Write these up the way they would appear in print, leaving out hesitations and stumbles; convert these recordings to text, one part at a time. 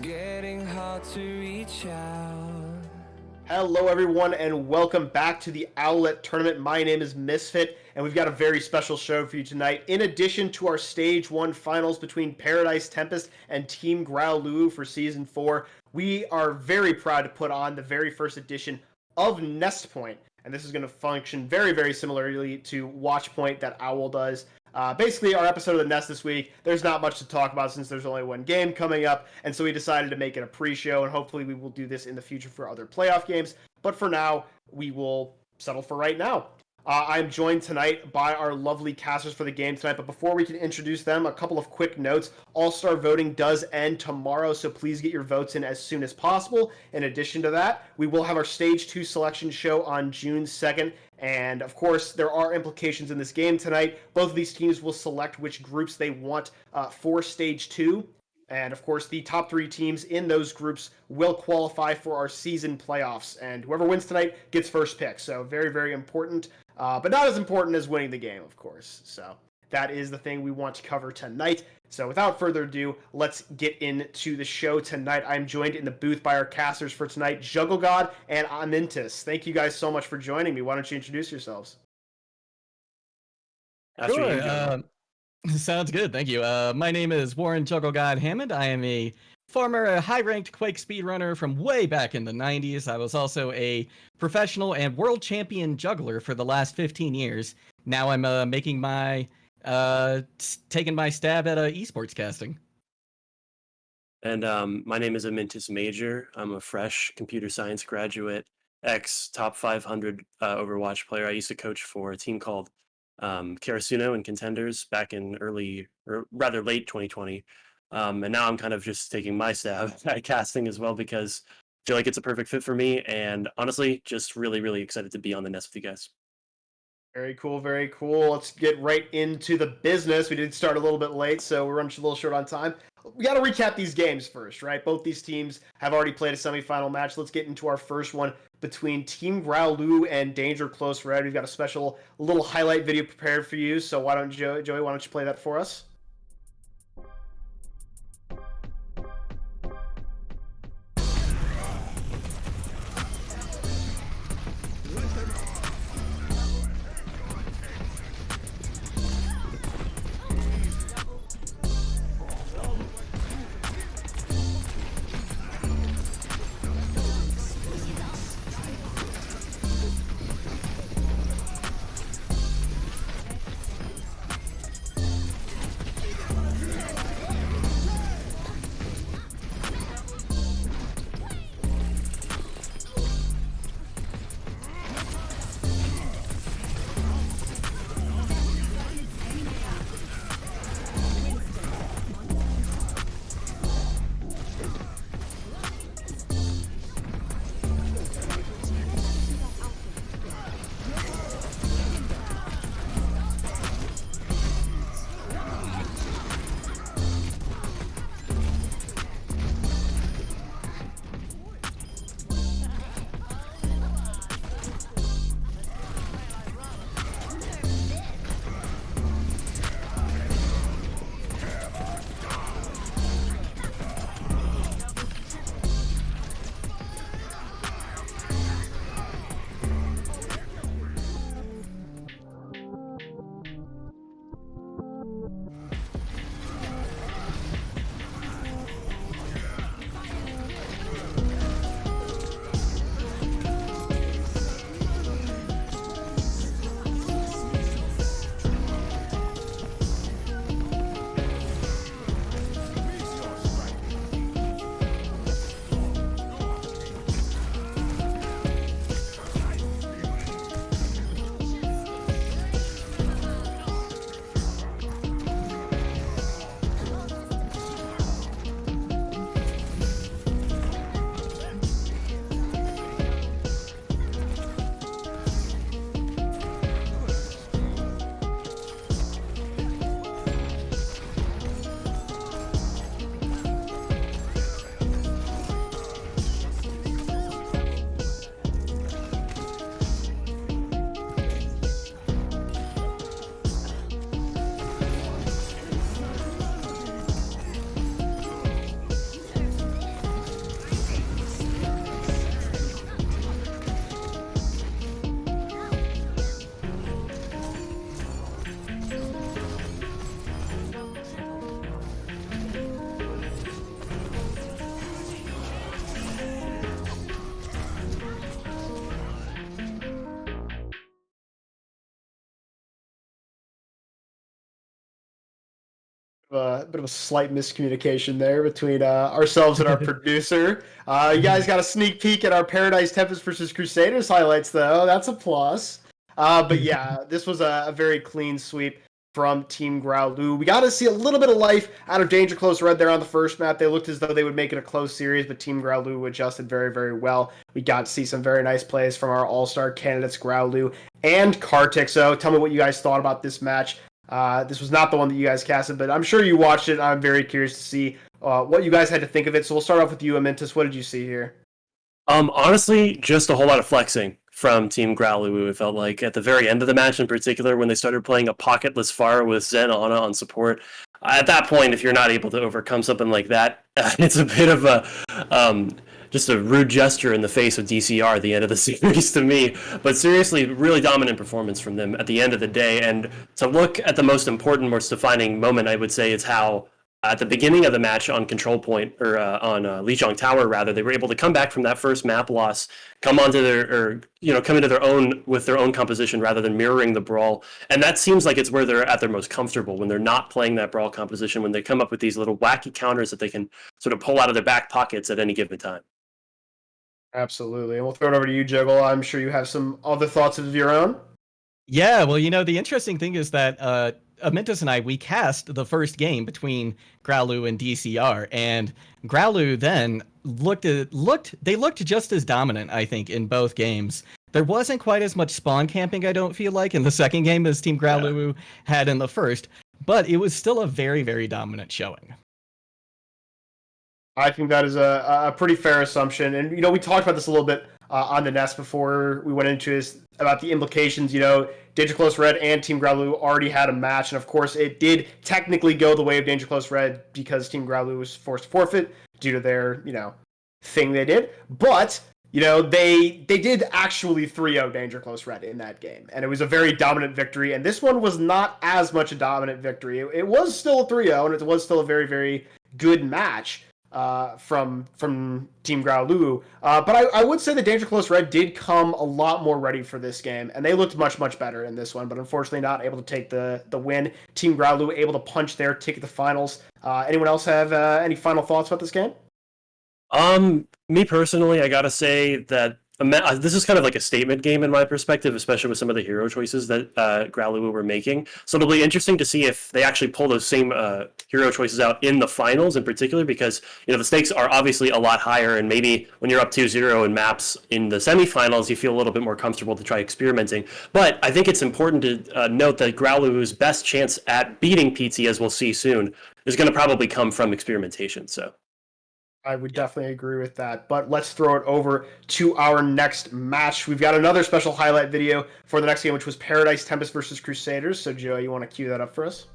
Getting hard to reach out. Hello everyone and welcome back to the Owlet tournament. My name is Misfit and we've got a very special show for you tonight. In addition to our Stage 1 finals between Paradise Tempest and Team Growluwu for Season 4, we are very proud to put on the very first edition of Nest Point. And this is going to function very, very similarly to Watch Point that Owl does. Basically, our episode of the Nest this week, there's not much to talk about since there's only one game coming up, and so we decided to make it a pre-show, and hopefully we will do this in the future for other playoff games, but for now, we will settle for right now. I'm joined tonight by our lovely casters for the game tonight, but before we can introduce them, a couple of quick notes. All-Star voting does end tomorrow, so please get your votes in as soon as possible. In addition to that, we will have our Stage 2 selection show on June 2nd, and of course, there are implications in this game tonight. Both of these teams will select which groups they want for Stage 2. And of course, the top three teams in those groups will qualify for our season playoffs. And whoever wins tonight gets first pick. So very, very important, but not as important as winning the game, of course. So that is the thing we want to cover tonight. So without further ado, let's get into the show tonight. I'm joined in the booth by our casters for tonight, Juggle God and Amintus. Thank you guys so much for joining me. Why don't you introduce yourselves? Sure. Sounds good. Thank you. My name is Warren Juggle God Hammond. I am a former high-ranked Quake speedrunner from way back in the 90s. I was also a professional and world champion juggler for the last 15 years. Now I'm taking my stab at esports casting. And my name is Amintus Major. I'm a fresh computer science graduate, top 500 Overwatch player. I used to coach for a team called Karasuno and Contenders back in late 2020. And now I'm kind of just taking my stab at casting as well because I feel like it's a perfect fit for me. And honestly, just really, really excited to be on the Nest with you guys. Very cool, very cool. Let's get right into the business. We did start a little bit late, so we're running a little short on time. We got to recap these games first, right? Both these teams have already played a semifinal match. Let's get into our first one between Team Growluwu and Danger Close Red. We've got a special little highlight video prepared for you, so why don't Joey, why don't you play that for us? a bit of a slight miscommunication there between ourselves and our producer. You guys got a sneak peek at our Paradise Tempest versus Crusaders highlights, though. That's a plus. But yeah, this was a very clean sweep from Team Growluwu. We got to see a little bit of life out of Danger Close Red there on the first map. They looked as though they would make it a close series, but Team Growluwu adjusted very, very well. We got to see some very nice plays from our all-star candidates, Growluwu and Kartik. So tell me what you guys thought about this match. This was not the one that you guys casted, but I'm sure you watched it. I'm very curious to see what you guys had to think of it. So we'll start off with you, Amintus. What did you see here? Honestly, just a whole lot of flexing from Team Growluwu. It felt like at the very end of the match in particular, when they started playing a pocketless Pharah with Zen Ana on support. At that point, if you're not able to overcome something like that, it's a bit of a just a rude gesture in the face of DCR at the end of the series to me. But seriously, really dominant performance from them at the end of the day. And to look at the most important, most defining moment, I would say, is how at the beginning of the match on Control Point, or on Lijiang Tower, rather, they were able to come back from that first map loss, come onto come into their own with their own composition rather than mirroring the brawl. And that seems like it's where they're at their most comfortable, when they're not playing that brawl composition, when they come up with these little wacky counters that they can sort of pull out of their back pockets at any given time. Absolutely. And we'll throw it over to you, Juggle. I'm sure you have some other thoughts of your own. Yeah, well, the interesting thing is that Amintus and I, we cast the first game between Growluwu and DCR, and Growluwu then looked just as dominant, I think, in both games. There wasn't quite as much spawn camping, I don't feel like, in the second game as Team Growluwu had in the first, but it was still a very, very dominant showing. I think that is a pretty fair assumption. And, we talked about this a little bit on the nest before we went into this, about the implications. Danger Close Red and Team Growluwu already had a match. And, of course, it did technically go the way of Danger Close Red because Team Growluwu was forced to forfeit due to their, thing they did. But, they did actually 3-0 Danger Close Red in that game. And it was a very dominant victory. And this one was not as much a dominant victory. It was still a 3-0, and it was still a very, very good match. From Team Growluwu. But I would say that Danger Close Red did come a lot more ready for this game, and they looked much, much better in this one, but unfortunately not able to take the win. Team Growluwu able to punch their ticket to finals. Anyone else have any final thoughts about this game? Me personally, I gotta say that this is kind of like a statement game in my perspective, especially with some of the hero choices that Growluwu were making. So it'll be interesting to see if they actually pull those same hero choices out in the finals in particular, because the stakes are obviously a lot higher, and maybe when you're up 2-0 in maps in the semifinals, you feel a little bit more comfortable to try experimenting. But I think it's important to note that Growluwu's best chance at beating PT, as we'll see soon, is going to probably come from experimentation. So I would definitely agree with that. But let's throw it over to our next match. We've got another special highlight video for the next game, which was Paradise Tempest versus Crusaders. So, Joe, you want to cue that up for us?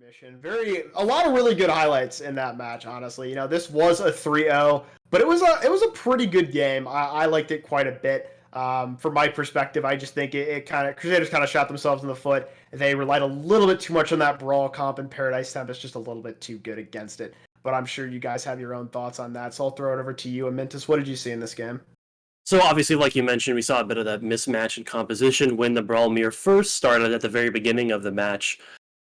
Mission. A lot of really good highlights in that match, honestly. This was a 3-0, but it was a pretty good game. I liked it quite a bit. From my perspective, I just think Crusaders kind of shot themselves in the foot. They relied a little bit too much on that brawl comp, and Paradise Tempest just a little bit too good against it. But I'm sure you guys have your own thoughts on that, so I'll throw it over to you. Amintus, what did you see in this game? So obviously, like you mentioned, we saw a bit of that mismatch in composition when the Brawl Mirror first started at the very beginning of the match.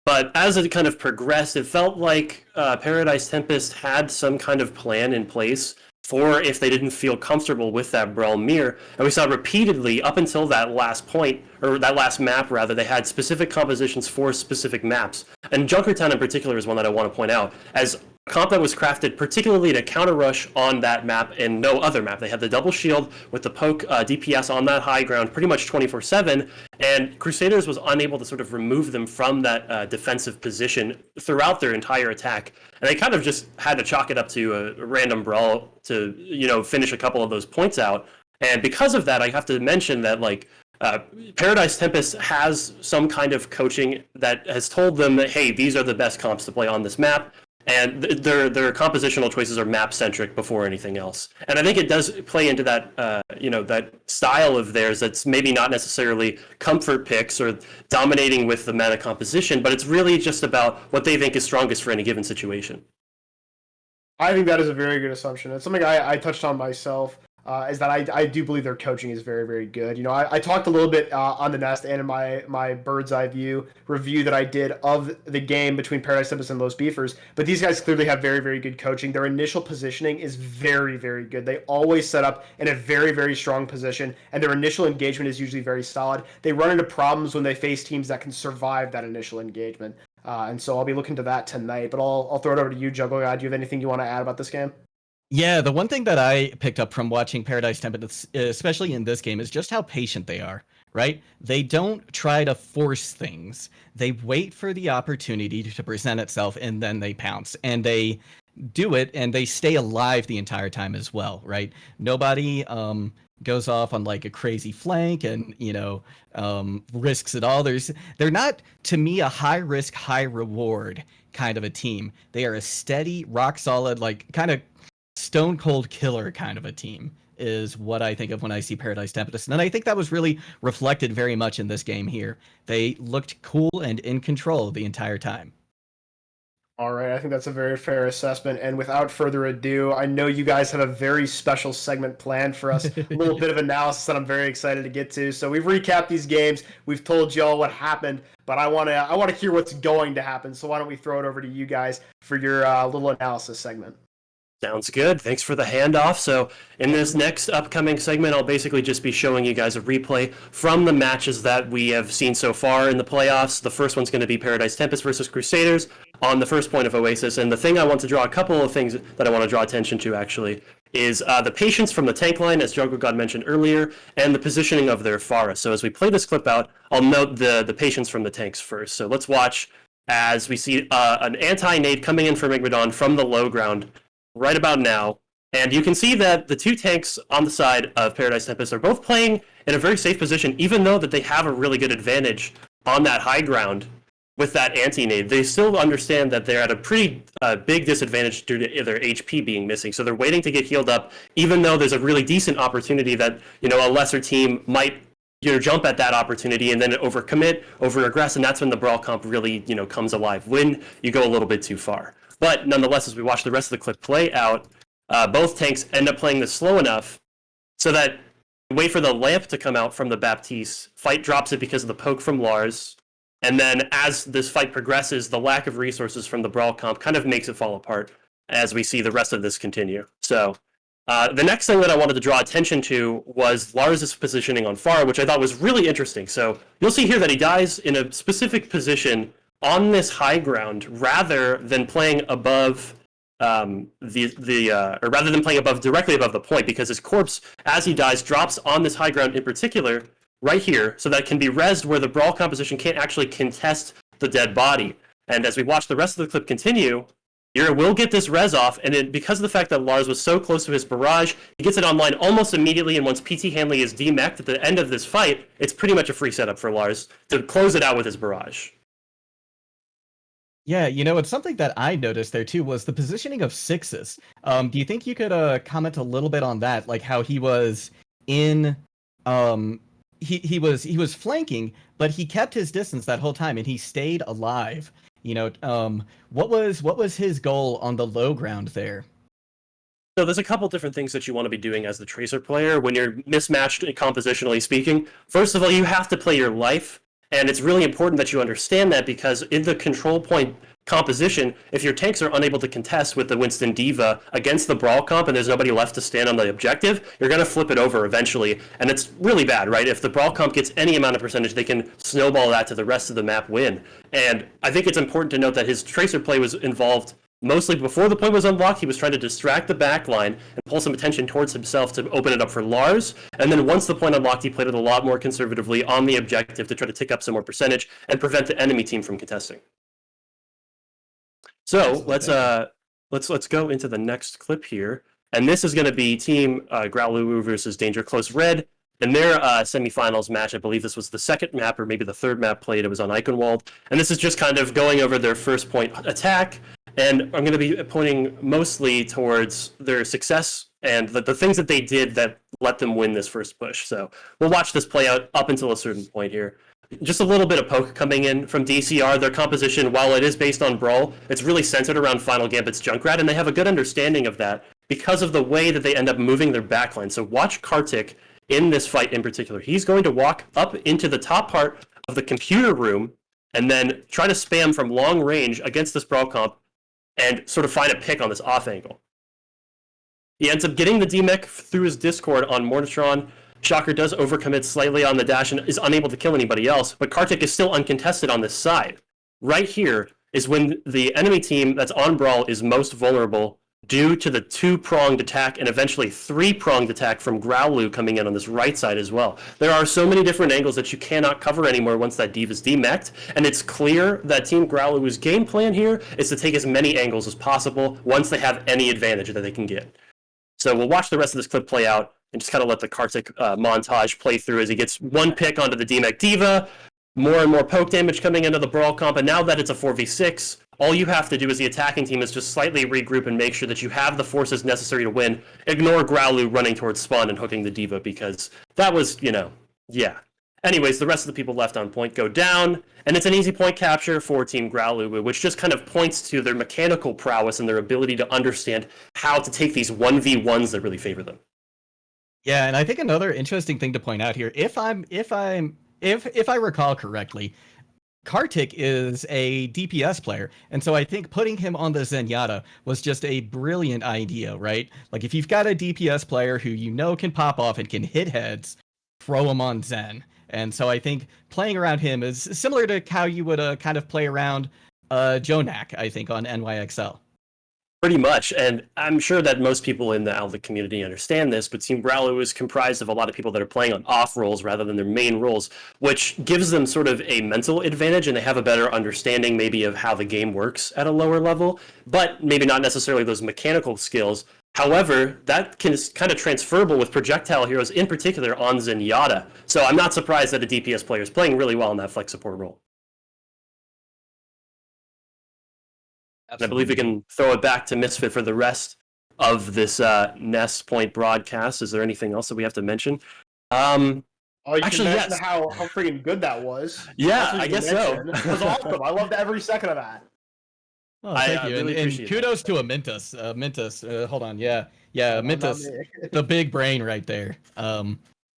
But as it kind of progressed, it felt like Paradise Tempest had some kind of plan in place for if they didn't feel comfortable with that Brawl Mirror. And we saw repeatedly up until that last point, or that last map rather, they had specific compositions for specific maps. And Junkertown in particular is one that I want to point out, as comp that was crafted particularly to counter rush on that map and no other map. They had the double shield with the poke DPS on that high ground pretty much 24/7, and Crusaders was unable to sort of remove them from that defensive position throughout their entire attack. And they kind of just had to chalk it up to a random brawl to, finish a couple of those points out. And because of that, I have to mention that, Paradise Tempest has some kind of coaching that has told them that, hey, these are the best comps to play on this map. And their compositional choices are map-centric before anything else. And I think it does play into that, that style of theirs that's maybe not necessarily comfort picks or dominating with the mana composition, but it's really just about what they think is strongest for any given situation. I think that is a very good assumption. It's something I touched on myself. Is that I do believe their coaching is very, very good. I talked a little bit on the Nest and in my bird's eye view review that I did of the game between Paradise Tempest and Los Beefers, but these guys clearly have very, very good coaching. Their initial positioning is very, very good. They always set up in a very, very strong position, and their initial engagement is usually very solid. They run into problems when they face teams that can survive that initial engagement. And so I'll be looking to that tonight, but I'll throw it over to you, Juggle God. Do you have anything you want to add about this game? Yeah, the one thing that I picked up from watching Paradise Tempest, especially in this game, is just how patient they are, right? They don't try to force things. They wait for the opportunity to present itself, and then they pounce. And they do it, and they stay alive the entire time as well, right? Nobody goes off on like a crazy flank and, risks it all. They're not, to me, a high risk, high reward kind of a team. They are a steady, rock solid, kind of stone cold killer kind of a team is what I think of when I see Paradise Tempest. And I think that was really reflected very much in this game here. They looked cool and in control the entire time. All right, I think that's a very fair assessment. And without further ado, I know you guys have a very special segment planned for us, a little bit of analysis that I'm very excited to get to. So we've recapped these games, we've told y'all what happened, but I want to hear what's going to happen. So why don't we throw it over to you guys for your little analysis segment. Sounds good. Thanks for the handoff. So in this next upcoming segment, I'll basically just be showing you guys a replay from the matches that we have seen so far in the playoffs. The first one's going to be Paradise Tempest versus Crusaders on the first point of Oasis. And the thing I want to draw, a couple of things that I want to draw attention to actually, is the patience from the tank line, as Jungle God mentioned earlier, and the positioning of their Pharah. So as we play this clip out, I'll note the patience from the tanks first. So let's watch as we see an anti-nade coming in from Igmadon from the low ground right about now, and you can see that the two tanks on the side of Paradise Tempest are both playing in a very safe position, even though that they have a really good advantage on that high ground with that anti-nade. They still understand that they're at a pretty big disadvantage due to their HP being missing, so they're waiting to get healed up, even though there's a really decent opportunity that, a lesser team might jump at that opportunity and then overcommit, over-aggress, and that's when the Brawl comp really, comes alive, when you go a little bit too far. But nonetheless, as we watch the rest of the clip play out, both tanks end up playing this slow enough so that wait for the lamp to come out from the Baptiste. Fight drops it because of the poke from Lars. And then as this fight progresses, the lack of resources from the Brawl comp kind of makes it fall apart as we see the rest of this continue. So the next thing that I wanted to draw attention to was Lars' positioning on Pharah, which I thought was really interesting. So you'll see here that he dies in a specific position on this high ground rather than playing above or rather than playing directly above the point, because his corpse, as he dies, drops on this high ground in particular right here, so that it can be rezzed where the Brawl composition can't actually contest the dead body. And as we watch the rest of the clip continue, Yura will get this res off, and because of the fact that Lars was so close to his barrage, he gets it online almost immediately, and once PT Hanley is demeched at the end of this fight, it's pretty much a free setup for Lars to close it out with his barrage. Yeah, it's something that I noticed there too was the positioning of sixes. Do you think you could comment a little bit on that, like how he was in, um, he was flanking, but he kept his distance that whole time and he stayed alive. What was his goal on the low ground there? So there's a couple different things that you want to be doing as the Tracer player when you're mismatched compositionally speaking. First of all, you have to play your life, and it's really important that you understand that because in the control point composition, if your tanks are unable to contest with the Winston Diva against the Brawl comp and there's nobody left to stand on the objective, you're going to flip it over eventually, and it's really bad, right? If the Brawl comp gets any amount of percentage, they can snowball that to the rest of the map win. And I think it's important to note that his Tracer play was involved mostly before the point was unlocked. He was trying to distract the backline and pull some attention towards himself to open it up for Lars. And then once the point unlocked, he played it a lot more conservatively on the objective to try to tick up some more percentage and prevent the enemy team from contesting. So let's go into the next clip here. And this is going to be Team Growluwu versus Danger Close Red. In their semifinals match, I believe this was the second map or maybe the third map played. It was on Eichenwald. And this is just kind of going over their first point attack. And I'm going to be pointing mostly towards their success and the things that they did that let them win this first push. So we'll watch this play out up until a certain point here. Just a little bit of poke coming in from DCR. Their composition, while it is based on Brawl, it's really centered around Final Gambit's Junkrat, and they have a good understanding of that because of the way that they end up moving their backline. So watch Kartik in this fight in particular. He's going to walk up into the top part of the computer room and then try to spam from long range against this Brawl comp and sort of find a pick on this off angle. He ends up getting the DMEC through his Discord on Mortitron. Shocker does overcommit slightly on the dash and is unable to kill anybody else, but Kartik is still uncontested on this side. Right here is when the enemy team that's on Brawl is most vulnerable due to the two-pronged attack and eventually three-pronged attack from Growluwu coming in on this right side as well. There are so many different angles that you cannot cover anymore once that Div is demeched, and it's clear that Team Growluwu's game plan here is to take as many angles as possible once they have any advantage that they can get. So we'll watch the rest of this clip play out and just kind of let the Kartik montage play through as he gets one pick onto the DMEC Diva, more and more poke damage coming into the Brawl comp, and now that it's a 4v6, all you have to do as the attacking team is just slightly regroup and make sure that you have the forces necessary to win. Ignore Growluwu running towards spawn and hooking the Diva because that was, yeah. Anyways, the rest of the people left on point go down, and it's an easy point capture for Team Growluwu, which just kind of points to their mechanical prowess and their ability to understand how to take these 1v1s that really favor them. Yeah, and I think another interesting thing to point out here, if I recall correctly, Kartik is a DPS player, and so I think putting him on the Zenyatta was just a brilliant idea, right? Like, if you've got a DPS player who can pop off and can hit heads, throw him on Zen. And so I think playing around him is similar to how you would kind of play around Jonak, I think, on NYXL. Pretty much, and I'm sure that most people in the Owlet community understand this, but Team Growluwu is comprised of a lot of people that are playing on off roles rather than their main roles, which gives them sort of a mental advantage, and they have a better understanding maybe of how the game works at a lower level, but maybe not necessarily those mechanical skills. However, that is kind of transferable with projectile heroes, in particular on Zenyatta, so I'm not surprised that a DPS player is playing really well in that flex support role. And I believe we can throw it back to Misfit for the rest of this Nest Point broadcast. Is there anything else that we have to mention? Oh, you actually, can mention yes. how freaking good that was. Yeah, I guess so. It was awesome. I loved every second of that. Oh, thank you. really And appreciate kudos to Mintus. Mintus, hold on. Yeah, Mintus, the big brain right there.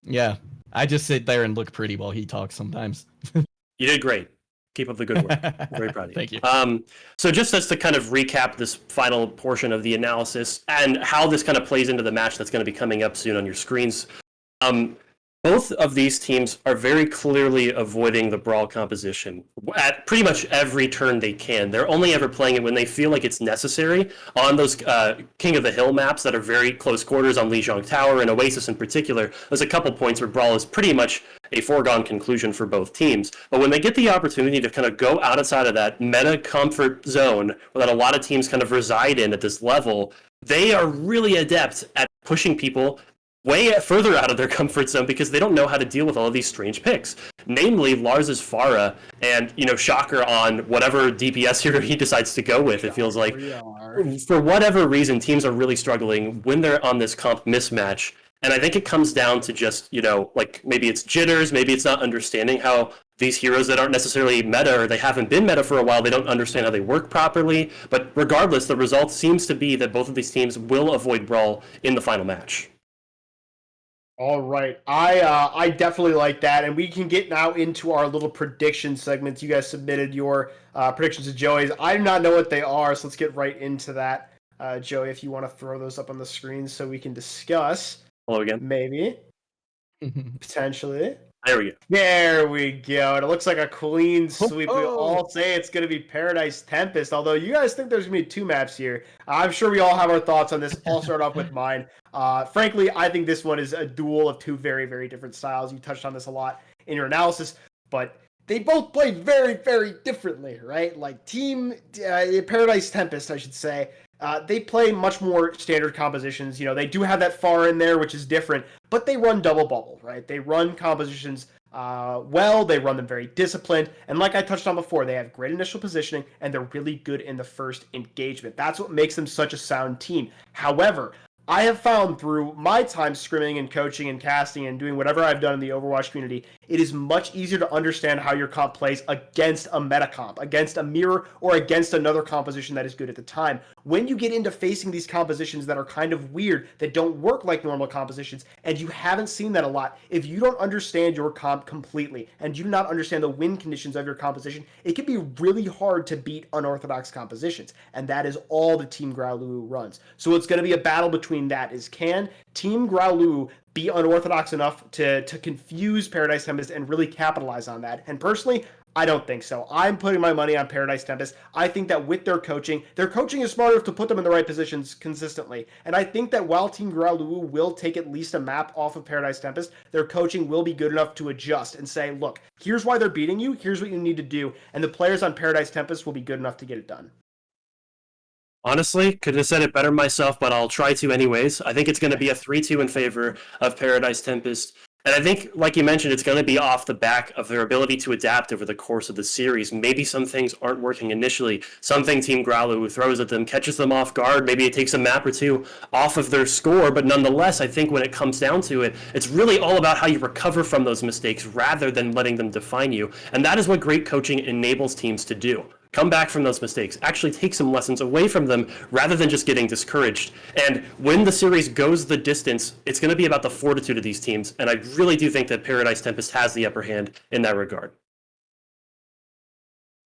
Yeah, I just sit there and look pretty while he talks sometimes. You did great. Keep up the good work. Very proud of you. Thank you. So just as to kind of recap this final portion of the analysis and how this kind of plays into the match that's going to be coming up soon on your screens. Both of these teams are very clearly avoiding the Brawl composition at pretty much every turn they can. They're only ever playing it when they feel like it's necessary on those King of the Hill maps that are very close quarters on Lijiang Tower and Oasis in particular. There's a couple points where Brawl is pretty much a foregone conclusion for both teams. But when they get the opportunity to kind of go outside of that meta comfort zone that a lot of teams kind of reside in at this level, they are really adept at pushing people way further out of their comfort zone because they don't know how to deal with all of these strange picks. Namely, Lars's Pharah and, Shocker on whatever DPS hero he decides to go with. It feels like, for whatever reason, teams are really struggling when they're on this comp mismatch. And I think it comes down to just, like maybe it's jitters, maybe it's not understanding how these heroes that aren't necessarily meta or they haven't been meta for a while, they don't understand how they work properly. But regardless, the result seems to be that both of these teams will avoid Brawl in the final match. All right. I definitely like that. And we can get now into our little prediction segments. You guys submitted your predictions to Joey's. I do not know what they are, so let's get right into that. Joey, if you want to throw those up on the screen so we can discuss. Hello again. Maybe. Potentially. There we go. There we go. And it looks like a clean sweep. We all say it's going to be Paradise Tempest, although you guys think there's going to be 2 maps here. I'm sure we all have our thoughts on this. I'll start off with mine. Frankly, I think this one is a duel of 2 very, very different styles. You touched on this a lot in your analysis, but they both play very, very differently, right? Like Team Paradise Tempest, I should say, they play much more standard compositions. They do have that Pharah in there, which is different, but they run double bubble, right? They run compositions well, they run them very disciplined, and like I touched on before, they have great initial positioning, and they're really good in the first engagement. That's what makes them such a sound team. However, I have found through my time scrimming and coaching and casting and doing whatever I've done in the Overwatch community, it is much easier to understand how your comp plays against a meta comp, against a mirror, or against another composition that is good at the time. When you get into facing these compositions that are kind of weird, that don't work like normal compositions, and you haven't seen that a lot, if you don't understand your comp completely, and you do not understand the win conditions of your composition, it can be really hard to beat unorthodox compositions, and that is all the Team Growluwu runs. So it's going to be a battle between that is, can Team Growluwu be unorthodox enough to confuse Paradise Tempest and really capitalize on that? And personally, I don't think so. I'm putting my money on Paradise Tempest. I think that with their coaching is smart enough to put them in the right positions consistently. And I think that while Team Growluwu will take at least a map off of Paradise Tempest, their coaching will be good enough to adjust and say, look, here's why they're beating you, here's what you need to do, and the players on Paradise Tempest will be good enough to get it done. Honestly, could have said it better myself, but I'll try to anyways. I think it's going to be a 3-2 in favor of Paradise Tempest. And I think, like you mentioned, it's going to be off the back of their ability to adapt over the course of the series. Maybe some things aren't working initially. Something Team Growluwu throws at them, catches them off guard. Maybe it takes a map or 2 off of their score. But nonetheless, I think when it comes down to it, it's really all about how you recover from those mistakes rather than letting them define you. And that is what great coaching enables teams to do. Come back from those mistakes, actually take some lessons away from them rather than just getting discouraged. And when the series goes the distance, it's going to be about the fortitude of these teams. And I really do think that Paradise Tempest has the upper hand in that regard.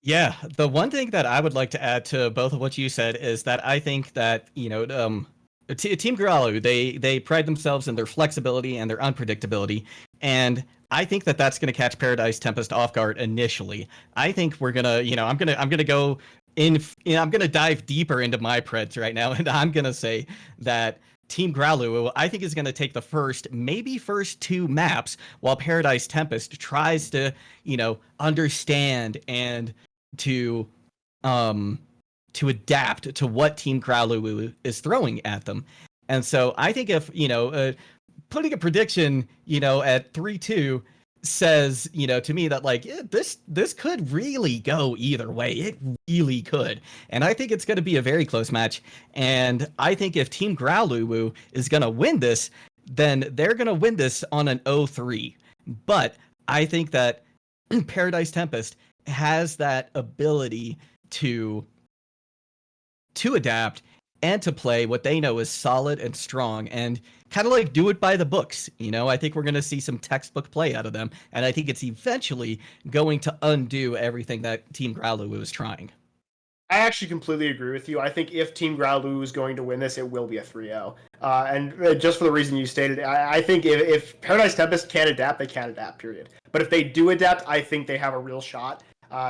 Yeah, the one thing that I would like to add to both of what you said is that I think that, Team Growluwu, they pride themselves in their flexibility and their unpredictability. And I think that that's going to catch Paradise Tempest off guard initially. I think we're going to, I'm going to go in, I'm going to dive deeper into my preds right now. And I'm going to say that Team Growluwu, I think, is going to take the first 2 maps while Paradise Tempest tries to, understand and to adapt to what Team Growluwu is throwing at them. And so I think if, putting a prediction, at 3-2 says, to me that like this could really go either way. It really could. And I think it's going to be a very close match. And I think if Team Growluwu is going to win this, then they're going to win this on an 0-3. But I think that Paradise Tempest has that ability to adapt and to play what they know is solid and strong and kind of like do it by the books. I think we're going to see some textbook play out of them. And I think it's eventually going to undo everything that Team Growluwu is trying. I actually completely agree with you. I think if Team Growluwu is going to win this, it will be a 3-0. And just for the reason you stated, I think if Paradise Tempest can't adapt, they can't adapt, period. But if they do adapt, I think they have a real shot.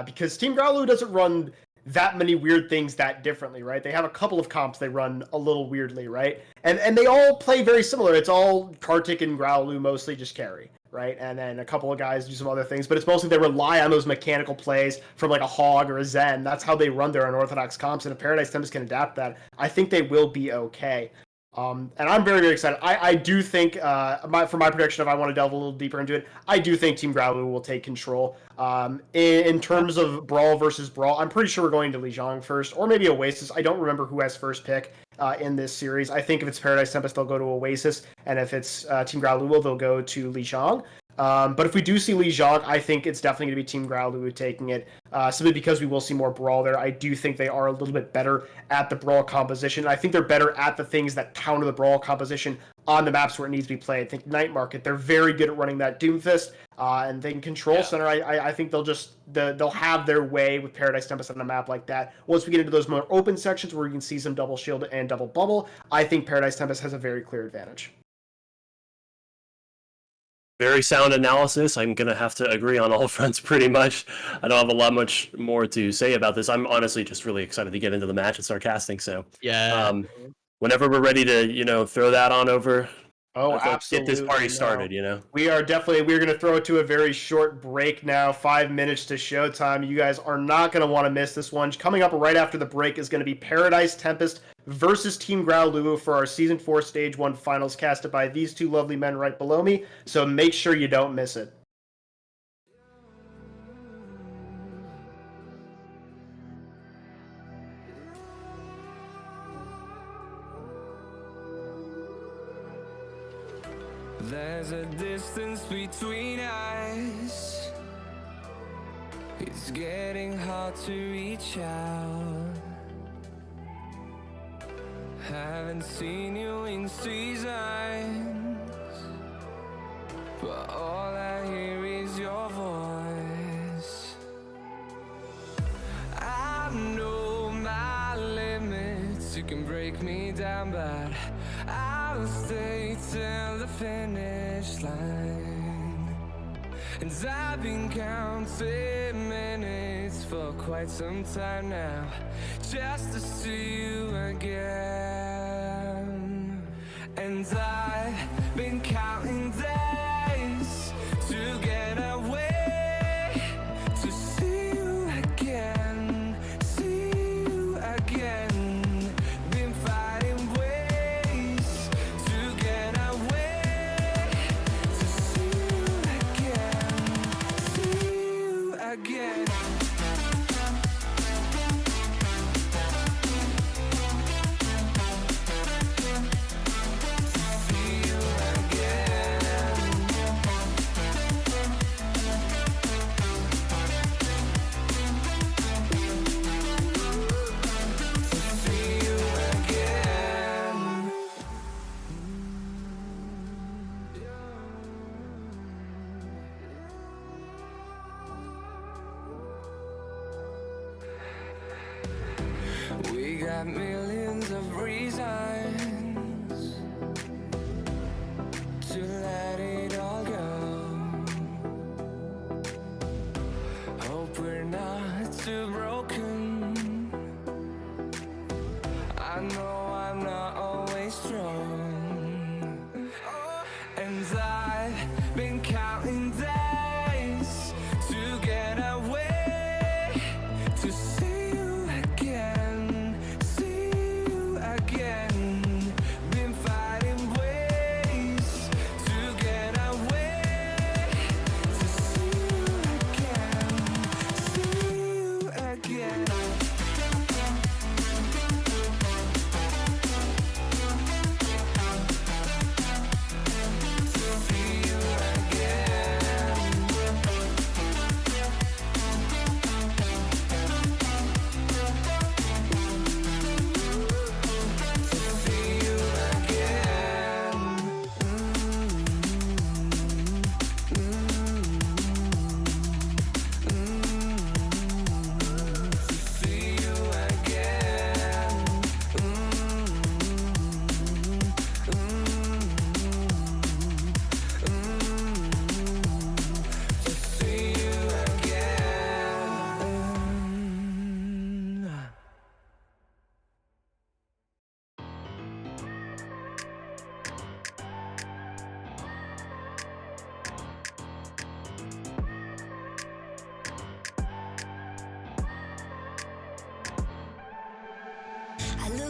Because Team Growluwu doesn't run that many weird things that differently, right? They have a couple of comps they run a little weirdly, right? And they all play very similar. It's all Kartik and Growluwu mostly just carry, right? And then a couple of guys do some other things, but it's mostly they rely on those mechanical plays from like a Hog or a Zen. That's how they run their unorthodox comps, and if Paradise Tempest can adapt that, I think they will be okay. And I'm very, very excited. I do think, for my prediction, if I want to delve a little deeper into it, I do think Team Growluwu will take control. In terms of Brawl versus Brawl, I'm pretty sure we're going to Lijiang first, or maybe Oasis. I don't remember who has first pick in this series. I think if it's Paradise Tempest, they'll go to Oasis, and if it's Team Growluwu, they'll go to Lijiang. But if we do see Lijiang, I think it's definitely going to be Team Growluwu taking it, simply because we will see more Brawl there. I do think they are a little bit better at the Brawl composition. I think they're better at the things that counter the Brawl composition on the maps where it needs to be played. I think Night Market, they're very good at running that Doomfist, and they can control Center. I think they'll have their way with Paradise Tempest on a map like that. Once we get into those more open sections where you can see some double shield and double bubble, I think Paradise Tempest has a very clear advantage. Very sound analysis. I'm going to have to agree on all fronts pretty much. I don't have a lot much more to say about this. I'm honestly just really excited to get into the match and start casting. So Yeah. Whenever we're ready to, throw that on over, Oh, let's absolutely. get this party started, We're going to throw it to a very short break now, 5 minutes to showtime. You guys are not going to want to miss this one. Coming up right after the break is going to be Paradise Tempest versus Team Growluwu for our Season 4 Stage 1 Finals, casted by these two lovely men right below me, so make sure you don't miss it. There's a distance between us. It's getting hard to reach out. Haven't seen you in seasons, but all I hear is your voice. I know my limits, you can break me down, but I'll stay till the finish line. And I've been counting minutes for quite some time now, just to see you again. And I've been counting days to get away, to see you again, see you again. Been fighting ways to get away, to see you again.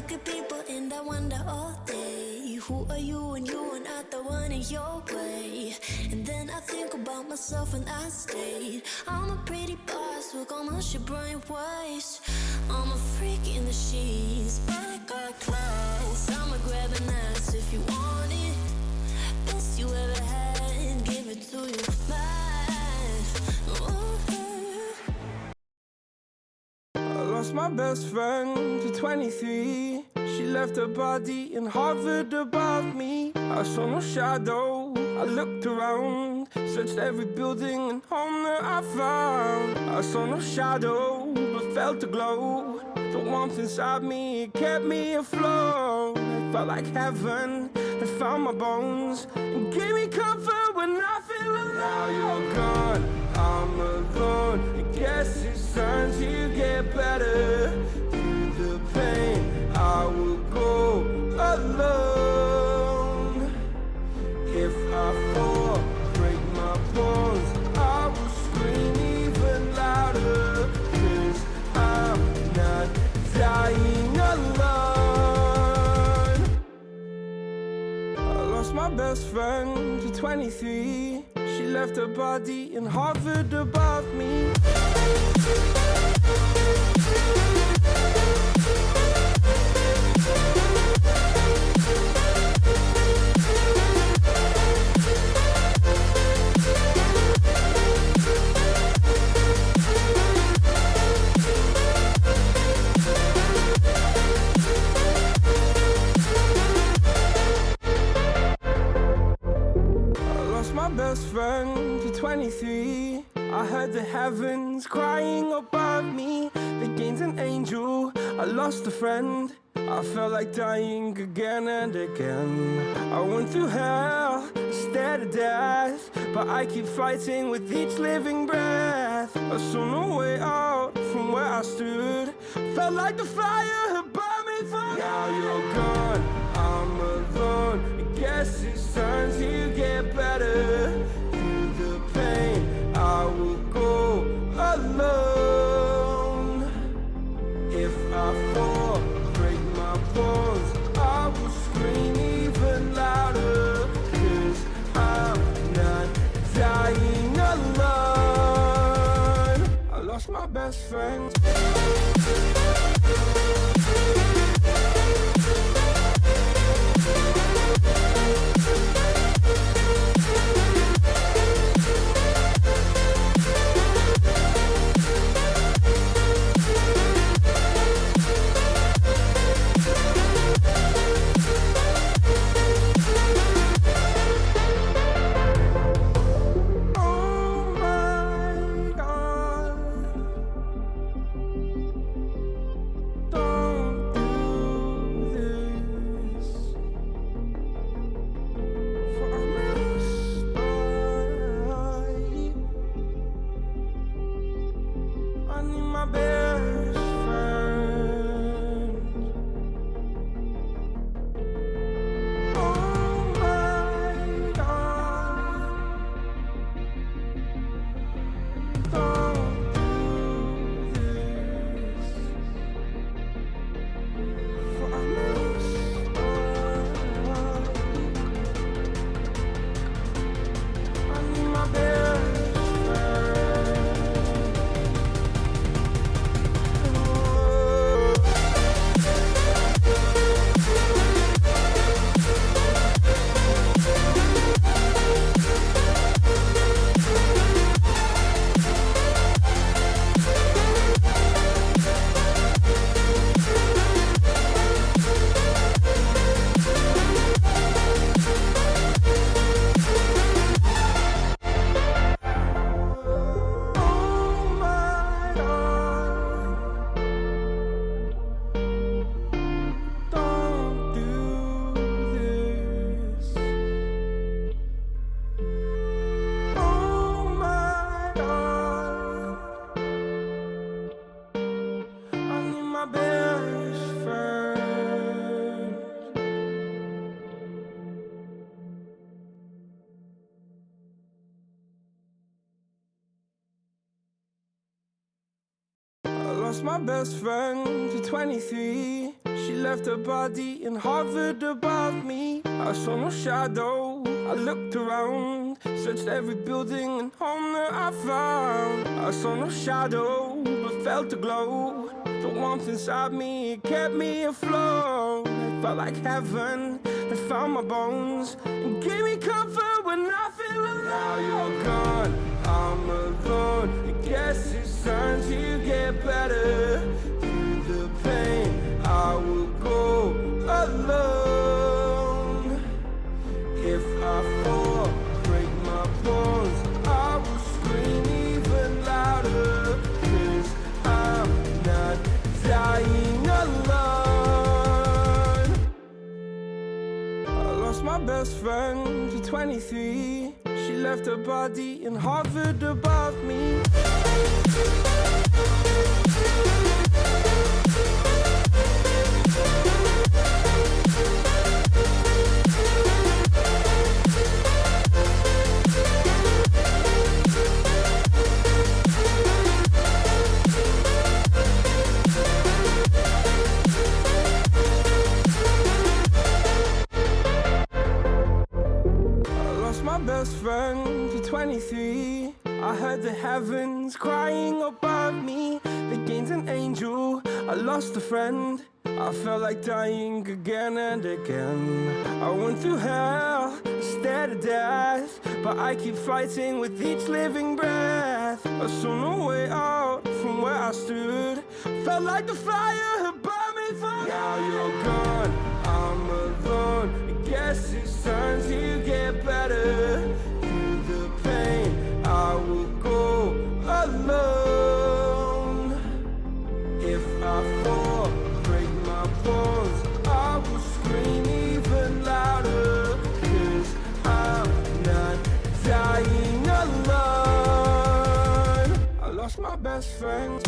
look at people and I wonder all day, who are you and you are not the one in your way. And then I think about myself and I state, I'm a pretty boss with almost your brain waste. I'm a freak in the sheets, but I got class. I'ma grab an ass if you want it. Best you ever had, give it to you bad. I lost my best friend to 23. She left her body and hovered above me. I saw no shadow, I looked around, searched every building and home that I found. I saw no shadow, but felt a glow. The warmth inside me, it kept me afloat. It felt like heaven had found my bones and gave me comfort when I feel alone. Now you're gone, I'm alone. I guess it's time to get better. Through the pain, I will go alone. If I fall, break my bones, I will scream even louder. 'Cause I'm not dying alone. I lost my best friend to 23. She left her body and hovered above me. My best friend to 23. I heard the heavens crying above me. They gained an angel, I lost a friend. I felt like dying again and again. I went through hell, stared at death, but I keep fighting with each living breath. I saw no way out from where I stood. Felt like the fire had burned me through. Now you're gone, I'm alone. I guess it's time to get better. Through the pain, I will go alone. If I fall, break my bones, I will scream even louder. 'Cause I'm not dying alone. I lost my best friend. lost my best friend to 23. She left her body and hovered above me. I saw no shadow. I looked around, searched every building and home that I found. I saw no shadow, but felt a glow. The warmth inside me, it kept me afloat. It felt like heaven had found my bones and gave me comfort when I feel alone. Now you're gone, I'm alone. I guess it's time to get better. Through the pain, I will go alone. If I fall, break my bones, I will scream even louder. 'Cause I'm not dying alone. I lost my best friend to 23. She left her body and hovered above me. Best friend to 23. I heard the heavens crying above me. They gained an angel, I lost a friend. I felt like dying again and again. I went through hell, stared at death, but I keep fighting with each living breath. I saw no way out from where I stood. Felt like the fire had burned me through. Now you're gone, I'm alone. I guess it's time to get better. Through the pain, I will go alone. If I fall, break my bones, I will scream even louder. 'Cause I'm not dying alone. I lost my best friend.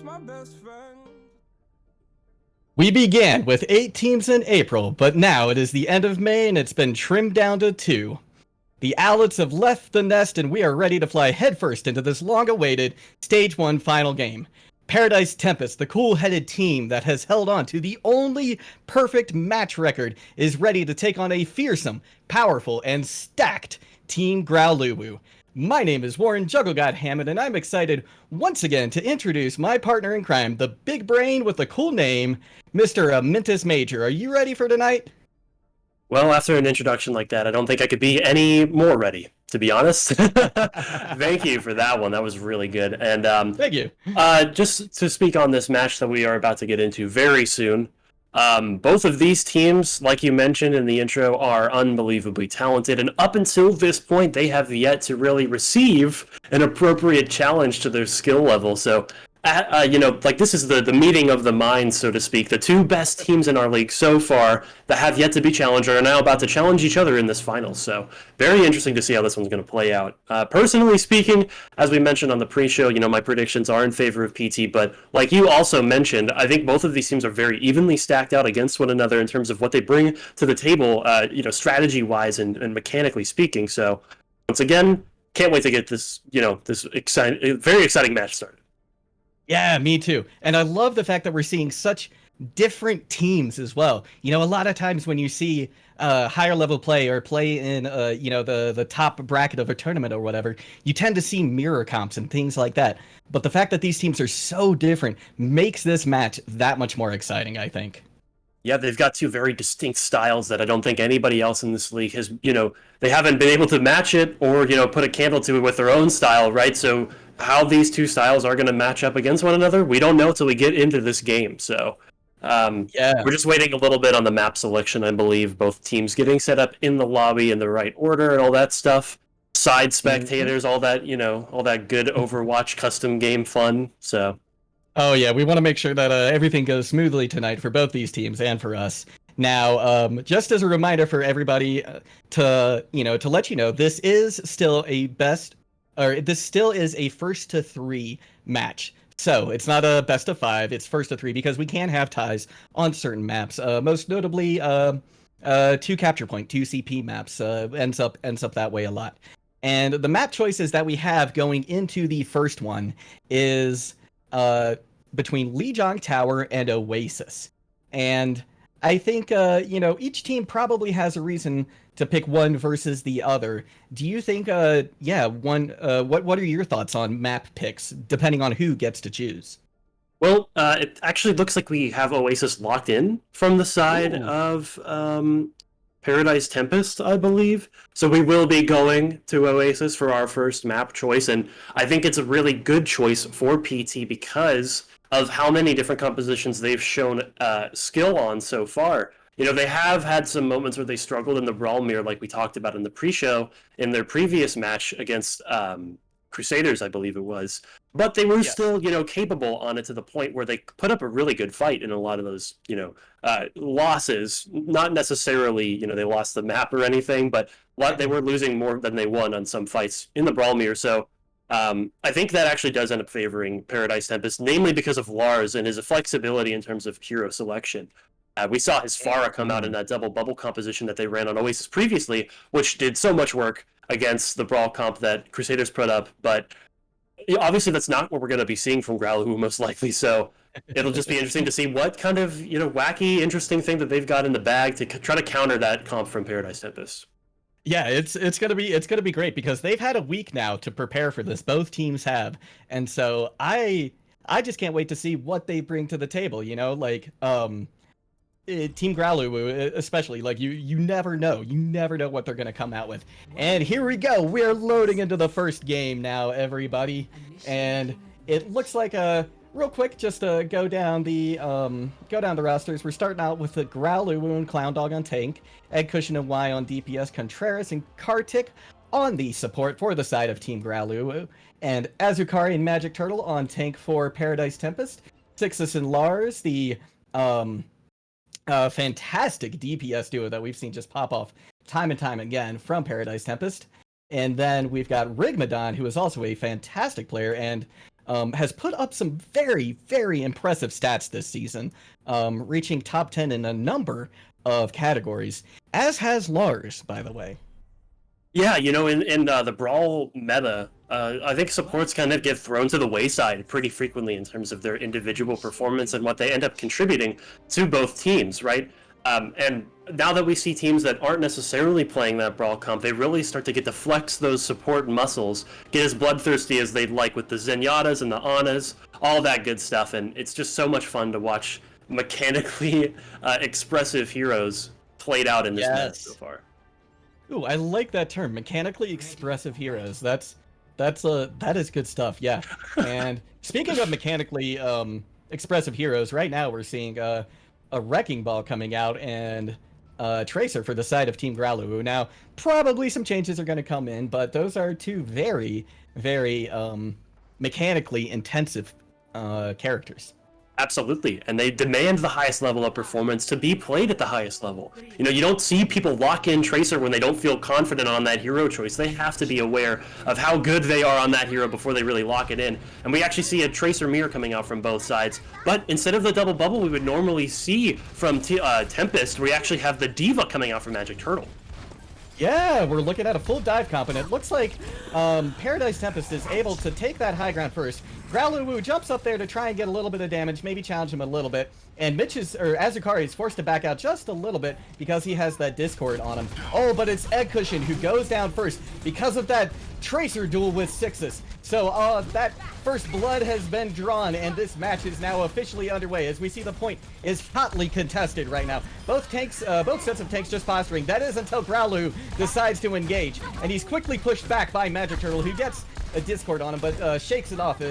My best friend. We began with 8 teams in April, but now it is the end of May and it's been trimmed down to 2. The Owlets have left the nest and we are ready to fly headfirst into this long-awaited Stage 1 final game. Paradise Tempest, the cool-headed team that has held on to the only perfect match record, is ready to take on a fearsome, powerful, and stacked Team Growluwu. My name is Warren Juggle God Hammond, and I'm excited once again to introduce my partner in crime, the big brain with the cool name, Mr. Mintus Major. Are you ready for tonight? Well, after an introduction like that, I don't think I could be any more ready, to be honest. Thank you for that one. That was really good. And Thank you. just to speak on this match that we are about to get into very soon, both of these teams, like you mentioned in the intro, are unbelievably talented. And up until this point, they have yet to really receive an appropriate challenge to their skill level. So, this is the meeting of the minds, so to speak. The two best teams in our league so far that have yet to be challenged are now about to challenge each other in this final. So very interesting to see how this one's going to play out. Personally speaking, as we mentioned on the pre-show, my predictions are in favor of PT. But like you also mentioned, I think both of these teams are very evenly stacked out against one another in terms of what they bring to the table, strategy-wise and mechanically speaking. So once again, can't wait to get this, this very exciting match started. Yeah, me too. And I love the fact that we're seeing such different teams as well. A lot of times when you see higher level play or play in the top bracket of a tournament or whatever, you tend to see mirror comps and things like that. But the fact that these teams are so different makes this match that much more exciting, I think. Yeah, they've got two very distinct styles that I don't think anybody else in this league has, they haven't been able to match it or, put a candle to it with their own style, right? So how these two styles are going to match up against one another, we don't know until we get into this game. So we're just waiting a little bit on the map selection, I believe. Both teams getting set up in the lobby in the right order and all that stuff. Side spectators, all that, all that good Overwatch custom game fun. So. Oh yeah, we want to make sure that everything goes smoothly tonight for both these teams and for us. Now, just as a reminder for everybody to let you know, this is still a first to 3 match. So it's not a best of 5, it's first to 3 because we can have ties on certain maps. Most notably, 2 capture point, 2 CP maps ends up that way a lot. And the map choices that we have going into the first one is between Lijiang Tower and Oasis. And I think, each team probably has a reason to pick one versus the other. Do you think, what are your thoughts on map picks, depending on who gets to choose? Well, it actually looks like we have Oasis locked in from the side of Paradise Tempest, I believe. So we will be going to Oasis for our first map choice, and I think it's a really good choice for PT because of how many different compositions they've shown skill on so far. They have had some moments where they struggled in the Brawl Mirror, like we talked about in the pre-show, in their previous match against Crusaders, I believe it was. But they were still, capable on it to the point where they put up a really good fight in a lot of those, losses. Not necessarily, they lost the map or anything, but they were losing more than they won on some fights in the Brawl Mirror. So I think that actually does end up favoring Paradise Tempest, namely because of Lars and his flexibility in terms of hero selection. We saw his Pharah come out in that double bubble composition that they ran on Oasis previously, which did so much work against the Brawl comp that Crusaders put up, but obviously that's not what we're going to be seeing from Growluwu most likely, so it'll just be interesting to see what kind of wacky, interesting thing that they've got in the bag to try to counter that comp from Paradise Tempest. Yeah, it's gonna be great because they've had a week now to prepare for this. Both teams have, and so I just can't wait to see what they bring to the table. Team Growluwu, especially, you never know what they're gonna come out with. And here we go, we're loading into the first game now, everybody, and it looks like real quick, just to go down the rosters. We're starting out with the Growluwu and Clown Dog on tank, Egg Cushion and Y on DPS, Contreras and Kartik on the support for the side of Team Growluwu, and Azukari and Magic Turtle on tank for Paradise Tempest, Sixus and Lars, the fantastic DPS duo that we've seen just pop off time and time again from Paradise Tempest. And then we've got Rigmadon, who is also a fantastic player and has put up some very, very impressive stats this season, reaching top 10 in a number of categories, as has Lars, by the way. Yeah, in the Brawl meta, I think supports kind of get thrown to the wayside pretty frequently in terms of their individual performance and what they end up contributing to both teams, right? And now that we see teams that aren't necessarily playing that brawl comp, they really start to get to flex those support muscles, get as bloodthirsty as they'd like with the Zenyatas and the Anas, all that good stuff. And it's just so much fun to watch mechanically expressive heroes played out in this meta so far. Ooh, I like that term, mechanically expressive heroes. That is good stuff. Yeah. And speaking of mechanically expressive heroes, right now we're seeing a Wrecking Ball coming out and Tracer for the side of Team Growluwu. Now, probably some changes are going to come in, but those are two very, very mechanically intensive characters. Absolutely, and they demand the highest level of performance to be played at the highest level. You know, you don't see people lock in Tracer when they don't feel confident on that hero choice. They have to be aware of how good they are on that hero before they really lock it in. And we actually see a Tracer mirror coming out from both sides. But instead of the double bubble we would normally see from Tempest, we actually have the Diva coming out from Magic Turtle. Yeah, we're looking at a full dive comp, and it looks like Paradise Tempest is able to take that high ground first. Growluwu jumps up there to try and get a little bit of damage, maybe challenge him a little bit, and Azukari is forced to back out just a little bit because he has that Discord on him. Oh, but it's Egg Cushion who goes down first because of that Tracer duel with Sixus. So that first blood has been drawn, and this match is now officially underway. As we see, the point is hotly contested right now. Both sets of tanks just posturing. That is until Growluwu decides to engage, and he's quickly pushed back by Magic Turtle, who gets a Discord on him, but shakes it off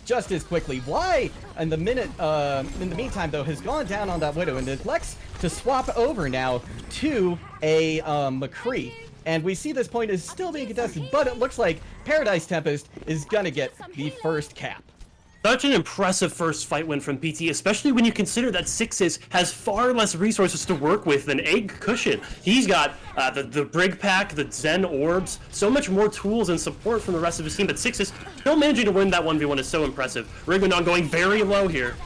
just as quickly. Why, in the meantime, though, has gone down on that Widow and neglects to swap over now to a McCree. And we see this point is still being contested, but it looks like Paradise Tempest is gonna get the first cap. Such an impressive first fight win from PT, especially when you consider that Sixes has far less resources to work with than Egg Cushion. He's got the Brig Pack, the Zen Orbs, so much more tools and support from the rest of his team, but Sixes still managing to win that 1v1 is so impressive. Rigmanon going very low here.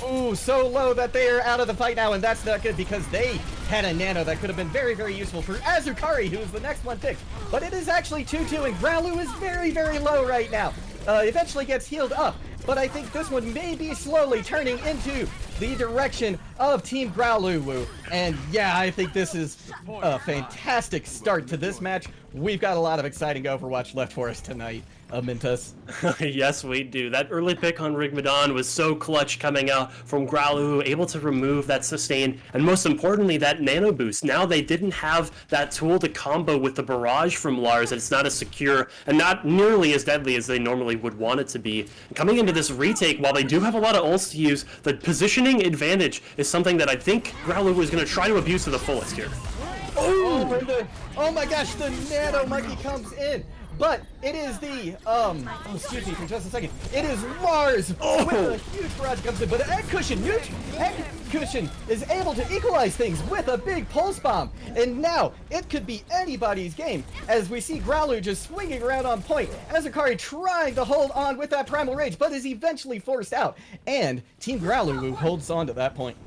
Ooh, so low that they are out of the fight now, and that's not good because they had a nano that could have been very, very useful for Azukari, who is the next one picked. But it is actually 2-2, and Growluwu is very, very low right now. Eventually gets healed up, but I think this one may be slowly turning into the direction of Team Growluwu. And yeah, I think this is a fantastic start to this match. We've got a lot of exciting Overwatch left for us tonight. Mintus. Yes, we do. That early pick on Rigmanon was so clutch coming out from Growluwu, able to remove that sustain, and most importantly, that nano boost. Now they didn't have that tool to combo with the barrage from Lars, and it's not as secure and not nearly as deadly as they normally would want it to be. And coming into this retake, while they do have a lot of ults to use, the positioning advantage is something that I think Growluwu is going to try to abuse to the fullest here. Oh my gosh, the nano monkey comes in. But it is the, excuse me for just a second. It is Lars with a huge barrage comes in, but Egg Cushion is able to equalize things with a big pulse bomb. And now it could be anybody's game as we see Growluwu just swinging around on point. Azukari trying to hold on with that Primal Rage, but is eventually forced out. And Team Growluwu holds on to that point.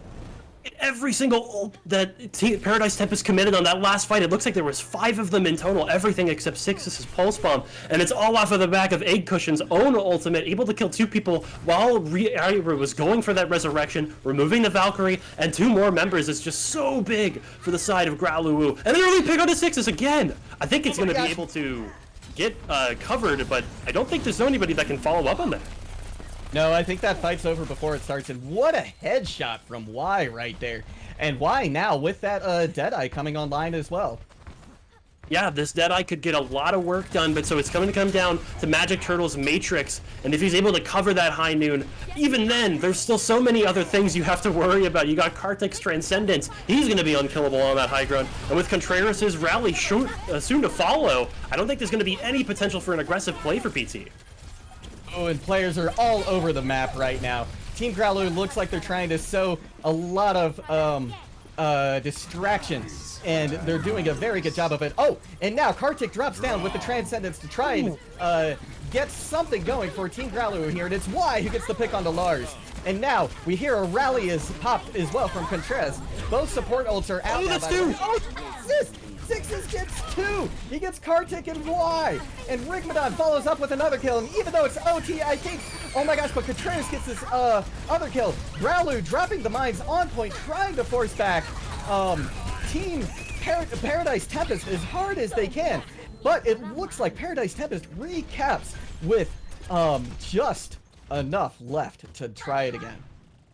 Every single ult that Paradise Tempest committed on that last fight, it looks like there was 5 of them in total, everything except Six's Pulse Bomb, and it's all off of the back of Egg Cushion's own ultimate, able to kill 2 people while Ira was going for that resurrection, removing the Valkyrie, and 2 more members is just so big for the side of Growluwu. And they're really pick on the Sixes again! I think it's going to be able to get covered, but I don't think there's anybody that can follow up on that. No, I think that fight's over before it starts, and what a headshot from Y right there. And Y now with that Deadeye coming online as well. Yeah, this Deadeye could get a lot of work done, but so it's going to come down to Magic Turtle's Matrix, and if he's able to cover that high noon, even then, there's still so many other things you have to worry about. You got Karthik's Transcendence, he's going to be unkillable on that high ground, and with Contreras' rally soon to follow, I don't think there's going to be any potential for an aggressive play for PT. Oh, and players are all over the map right now. Team Growluwu looks like they're trying to sow a lot of distractions, and they're doing a very good job of it. Oh, and now Karthik drops down with the Transcendence to try and get something going for Team Growluwu here, and it's Y who gets the pick onto Lars. And now we hear a rally is popped as well from Contreras. Both support ults are out now. That's two! Oh, this! Sixes gets 2. He gets Kartik and Y. And Rigmadon follows up with another kill. And even though it's OT, I think, oh my gosh, but Contreras gets this other kill. Growluwu dropping the mines on point, trying to force back Team Paradise Tempest as hard as they can. But it looks like Paradise Tempest recaps with just enough left to try it again.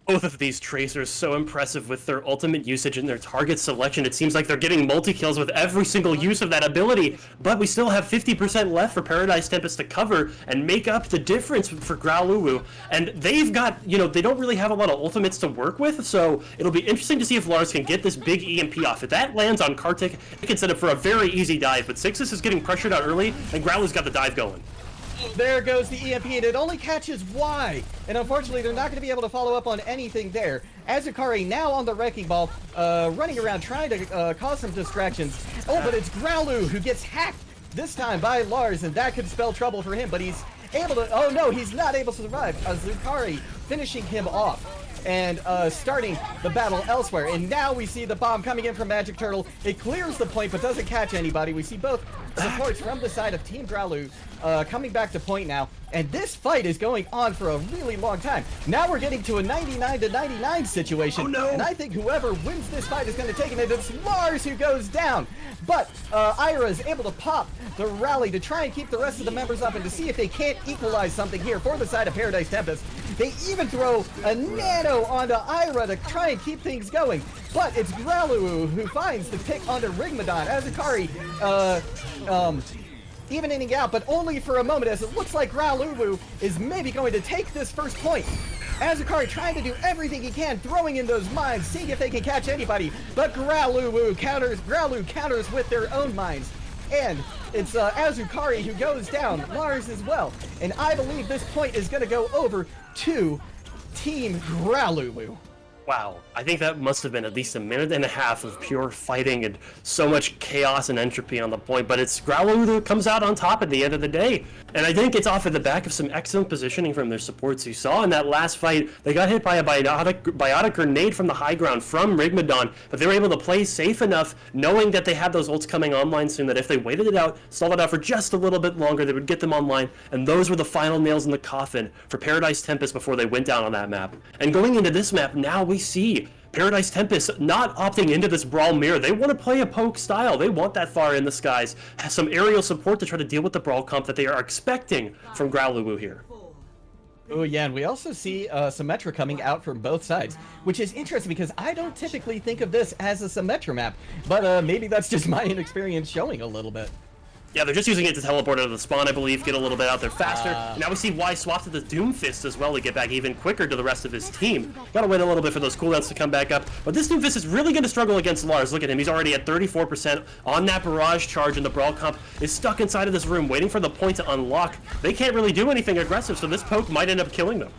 Both of these tracers so impressive with their ultimate usage and their target selection. It seems like they're getting multi-kills with every single use of that ability, but we still have 50% left for Paradise Tempest to cover and make up the difference for Growluwu. And they've got, you know, they don't really have a lot of ultimates to work with, so it'll be interesting to see if Lars can get this big EMP off. If that lands on Kartik, it can set up for a very easy dive, but Sixes is getting pressured out early, and Growluwu's got the dive going. There goes the EMP, and it only catches Y. And unfortunately, they're not going to be able to follow up on anything there. Azukari now on the Wrecking Ball, running around trying to cause some distractions. Oh, but it's Growluwu who gets hacked this time by Lars, and that could spell trouble for him. But he's able to, oh no, he's not able to survive. Azukari finishing him off and starting the battle elsewhere. And now we see the bomb coming in from Magic Turtle. It clears the point, but doesn't catch anybody. We see both supports from the side of Team Growluwu coming back to point now. And this fight is going on for a really long time. Now we're getting to a 99-99 situation. Oh no! And I think whoever wins this fight is going to take it. And it's Lars who goes down. But Ira is able to pop the rally to try and keep the rest of the members up and to see if they can't equalize something here for the side of Paradise Tempest. They even throw a nano onto Ira to try and keep things going. But it's Growluwu who finds the pick onto Rigmadon. Azukari evening out, but only for a moment, as it looks like Growluwu is maybe going to take this first point. Azukari trying to do everything he can, throwing in those mines, seeing if they can catch anybody, but Growluwu counters with their own mines. And it's Azukari who goes down, Lars as well. And I believe this point is going to go over to Team Growluwu. Wow, I think that must have been at least a minute and a half of pure fighting and so much chaos and entropy on the point, but it's Growluwu that comes out on top at the end of the day. And I think it's off of the back of some excellent positioning from their supports. You saw in that last fight, they got hit by a biotic grenade from the high ground from Rigmadon, but they were able to play safe enough, knowing that they had those ults coming online soon, that if they waited it out, stalled it out for just a little bit longer, they would get them online, and those were the final nails in the coffin for Paradise Tempest before they went down on that map. And going into this map, now we see Paradise Tempest not opting into this Brawl mirror. They want to play a poke style. They want that far in the skies. Has some aerial support to try to deal with the Brawl comp that they are expecting from Growluwu here. Oh yeah, and we also see Symmetra coming out from both sides, which is interesting because I don't typically think of this as a Symmetra map, but maybe that's just my inexperience showing a little bit. Yeah, they're just using it to teleport out of the spawn, I believe, get a little bit out there faster. Now we see Y swap to the Doomfist as well to get back even quicker to the rest of his team. Gotta wait a little bit for those cooldowns to come back up. But this Doomfist is really going to struggle against Lars. Look at him, he's already at 34% on that barrage charge, and the Brawl comp is stuck inside of this room waiting for the point to unlock. They can't really do anything aggressive, so this poke might end up killing them.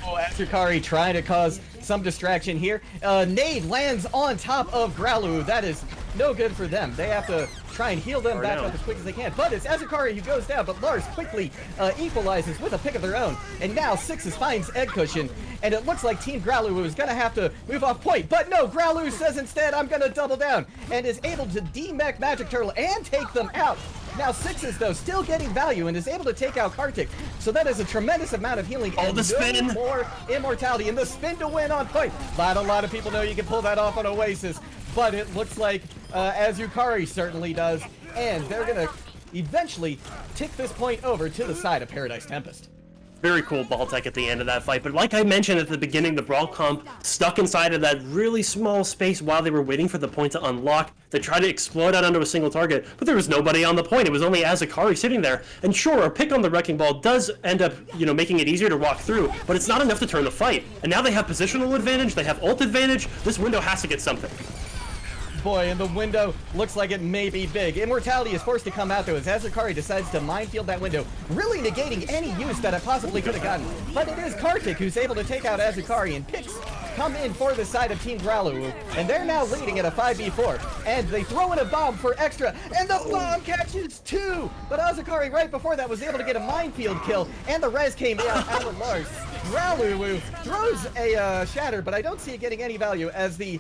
Oh, Azukari trying to cause some distraction here. Nade lands on top of Growluwu. That is no good for them. They have to try and heal them back up as quick as they can. But it's Azukari who goes down, but Lars quickly equalizes with a pick of their own. And now Sixes finds Egg Cushion, and it looks like Team Growluwu is going to have to move off point. But no, Growluwu says instead, I'm going to double down, and is able to demech Magic Turtle and take them out. Now Sixes, though, still getting value and is able to take out Kartik. So that is a tremendous amount of healing. Oh, the spin! No more immortality, and the spin to win on point. Not a lot of people know you can pull that off on Oasis, but it looks like Azukari certainly does. And they're going to eventually tick this point over to the side of Paradise Tempest. Very cool ball tech at the end of that fight, but like I mentioned at the beginning, the Brawl comp stuck inside of that really small space while they were waiting for the point to unlock. They tried to explode out onto a single target, but there was nobody on the point. It was only Azukari sitting there. And sure, a pick on the Wrecking Ball does end up, you know, making it easier to walk through, but it's not enough to turn the fight. And now they have positional advantage, they have ult advantage. This window has to get something. Boy, and the window looks like it may be big. Immortality is forced to come out, though, as Azukari decides to minefield that window, really negating any use that it possibly could have gotten. But it is Kartik who's able to take out Azukari, and picks come in for the side of Team Growluwu, and they're now leading at a 5v4. And they throw in a bomb for extra, and the bomb catches two! But Azukari, right before that, was able to get a minefield kill, and the res came out of Lars. Growluwu throws a shatter, but I don't see it getting any value as the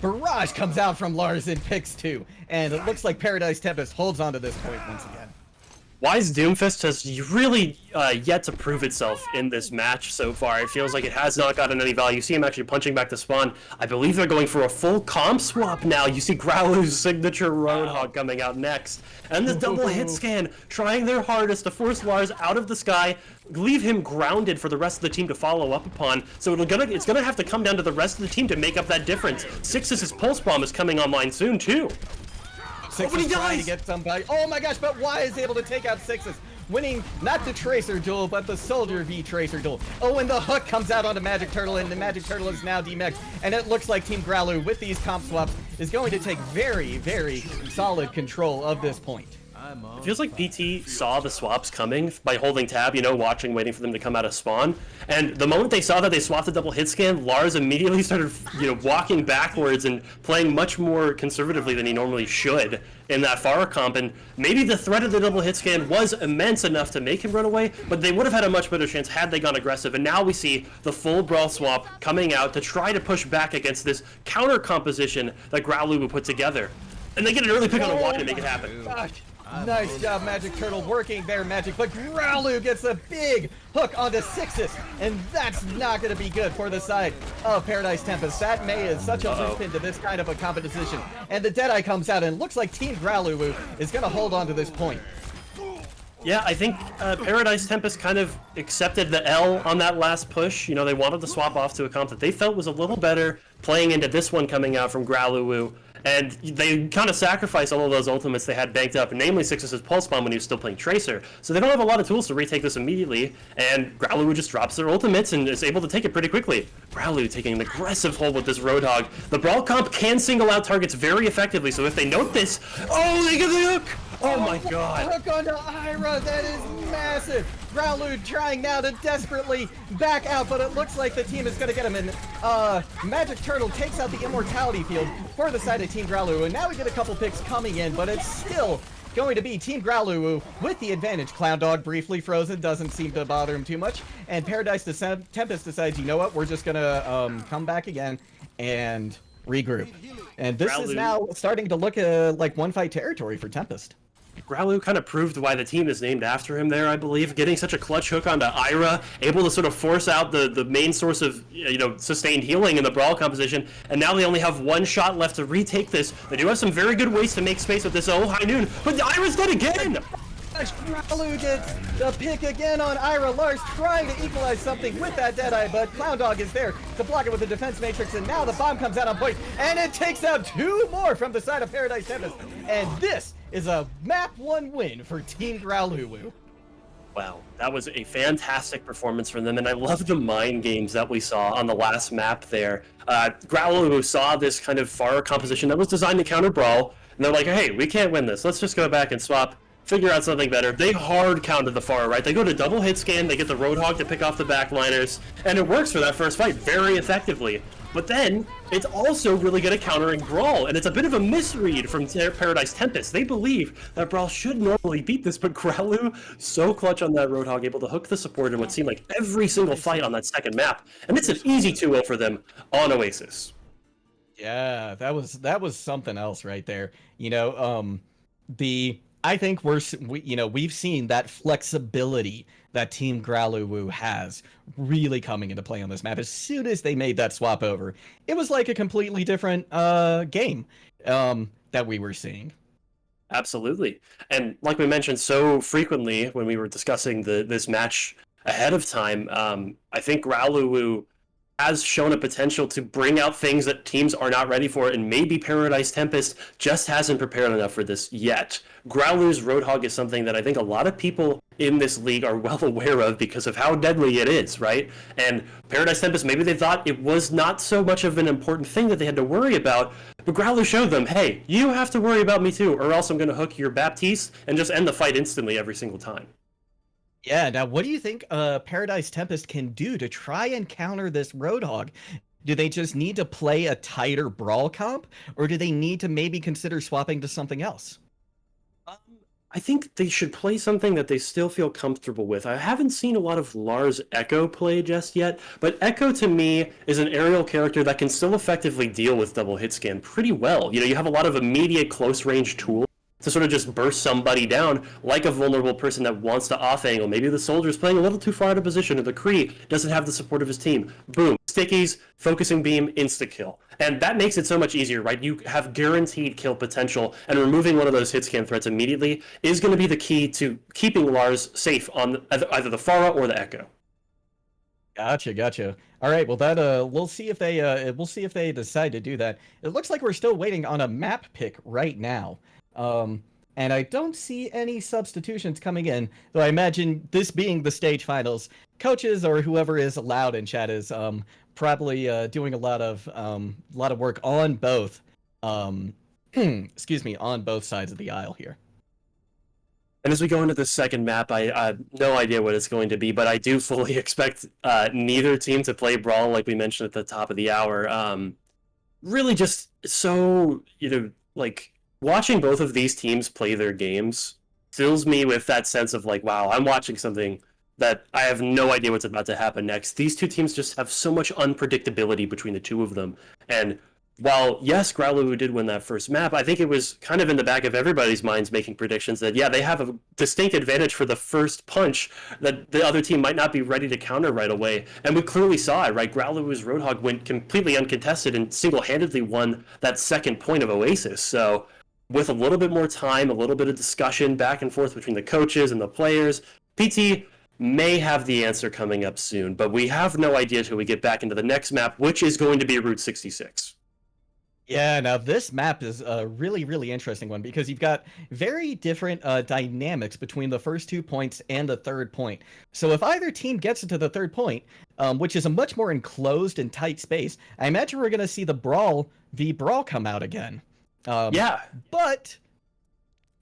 barrage comes out from Lars and picks 2. And it looks like Paradise Tempest holds on to this point once again. Wise Doomfist has really yet to prove itself in this match so far. It feels like it has not gotten any value. You see him actually punching back to spawn. I believe they're going for a full comp swap now. You see Growluwu's signature Roadhog coming out next. And the double hit scan, trying their hardest to force Lars out of the sky, leave him grounded for the rest of the team to follow up upon. So it's gonna have to come down to the rest of the team to make up that difference. Six's Pulse Bomb is coming online soon too. Six is trying to get some value. Oh my gosh, but Y is able to take out Sixes, winning not the Tracer duel, but the Soldier v Tracer duel. Oh, and the hook comes out onto Magic Turtle, and the Magic Turtle is now demexed. And it looks like Team Growluwu, with these comp swaps, is going to take very, very solid control of this point. It feels like PT saw the swaps coming by holding tab, you know, watching, waiting for them to come out of spawn. And the moment they saw that they swapped the double hit scan, Lars immediately started, walking backwards and playing much more conservatively than he normally should in that Pharah comp. And maybe the threat of the double hit scan was immense enough to make him run away, but they would have had a much better chance had they gone aggressive. And now we see the full Brawl swap coming out to try to push back against this counter composition that Growluwu put together. And they get an early pick on a walk to make it happen. Gosh. Nice job, Magic Turtle, working their magic, but Growluwu gets a big hook onto Sixes, and that's not going to be good for the side of Paradise Tempest. That May is such a linchpin to this kind of a competition, and the Deadeye comes out, and it looks like Team Growluwu is going to hold on to this point. Yeah, I think Paradise Tempest kind of accepted the L on that last push. You know, they wanted to swap off to a comp that they felt was a little better, playing into this one coming out from Growluwu. And they kind of sacrificed all of those ultimates they had banked up, namely Six's Pulse Bomb when he was still playing Tracer. So they don't have a lot of tools to retake this immediately, and Growluwu just drops their ultimates and is able to take it pretty quickly. Growluwu taking an aggressive hold with this Roadhog. The Brawl comp can single out targets very effectively, so if they note this, oh, they get the hook! Oh my god. Hook onto Ira, that is massive. Growluwu trying now to desperately back out, but it looks like the team is going to get him in. Magic Turtle takes out the Immortality Field for the side of Team Growluwu, and now we get a couple picks coming in, but it's still going to be Team Growluwu with the advantage. Clown Dog briefly frozen, doesn't seem to bother him too much, and Paradise Tempest decides, you know what, we're just going to come back again and regroup. And this is now starting to look like one-fight territory for Tempest. Growluwu kind of proved why the team is named after him there, I believe. Getting such a clutch hook onto Ira, able to sort of force out the main source of, sustained healing in the Brawl composition. And now they only have one shot left to retake this. They do have some very good ways to make space with this High Noon, but Ira's dead again! Growluwu gets the pick again on Ira. Lars trying to equalize something with that Deadeye, but Clown Dog is there to block it with the defense matrix, and now the bomb comes out on point, and it takes out 2 more from the side of Paradise Tempest. And this is a map 1 win for Team Growluwu. Wow, that was a fantastic performance from them, and I love the mind games that we saw on the last map there. Growluwu saw this kind of Pharah composition that was designed to counter Brawl, and they're like, hey, we can't win this. Let's just go back and swap. Figure out something better. They hard counted the Pharah, right? They go to double hit scan, they get the Roadhog to pick off the backliners, and it works for that first fight very effectively. But then, it's also really good at countering Brawl, and it's a bit of a misread from Paradise Tempest. They believe that Brawl should normally beat this, but Growluwu, so clutch on that Roadhog, able to hook the support in what seemed like every single fight on that second map. And it's an easy 2-0 for them on Oasis. Yeah, that was something else right there. I think we've seen that flexibility that Team Growluwu has really coming into play on this map. As soon as they made that swap over, it was like a completely different game that we were seeing. Absolutely. And like we mentioned so frequently when we were discussing this match ahead of time, I think Growluwu has shown a potential to bring out things that teams are not ready for, and maybe Paradise Tempest just hasn't prepared enough for this yet. Growluwu's Roadhog is something that I think a lot of people in this league are well aware of because of how deadly it is, right? And Paradise Tempest, maybe they thought it was not so much of an important thing that they had to worry about, but Growluwu showed them, hey, you have to worry about me too, or else I'm going to hook your Baptiste and just end the fight instantly every single time. Yeah, now what do you think Paradise Tempest can do to try and counter this Roadhog? Do they just need to play a tighter Brawl comp, or do they need to maybe consider swapping to something else? I think they should play something that they still feel comfortable with. I haven't seen a lot of Lars Echo play just yet, but Echo to me is an aerial character that can still effectively deal with double hit scan pretty well. You have a lot of immediate close range tools to sort of just burst somebody down like a vulnerable person that wants to off angle. Maybe the soldier's playing a little too far out of position, or the Kree doesn't have the support of his team. Boom, stickies, focusing beam, insta kill. And that makes it so much easier, right? You have guaranteed kill potential, and removing one of those hit scan threats immediately is going to be the key to keeping Lars safe on either the Pharah or the Echo. Gotcha. All right, well we'll see if they decide to do that. It looks like we're still waiting on a map pick right now. And I don't see any substitutions coming in, though I imagine this being the stage finals, coaches or whoever is allowed in chat is probably doing a lot of work on both excuse me, on both sides of the aisle here. And as we go into the second map, I have no idea what it's going to be, but I do fully expect neither team to play Brawl, like we mentioned at the top of the hour. Really just so, like, watching both of these teams play their games fills me with that sense of like, wow, I'm watching something that I have no idea what's about to happen next. These two teams just have so much unpredictability between the two of them. And while, yes, Growluwu did win that first map, I think it was kind of in the back of everybody's minds making predictions that, yeah, they have a distinct advantage for the first punch that the other team might not be ready to counter right away. And we clearly saw it, right? Growluwu's Roadhog went completely uncontested and single-handedly won that second point of Oasis. So with a little bit more time, a little bit of discussion back and forth between the coaches and the players, PT may have the answer coming up soon, but we have no idea until we get back into the next map, which is going to be Route 66. Yeah, now this map is a really, really interesting one because you've got very different dynamics between the first 2 points and the third point. So if either team gets into the third point, which is a much more enclosed and tight space, I imagine we're going to see the Brawl come out again. Yeah. But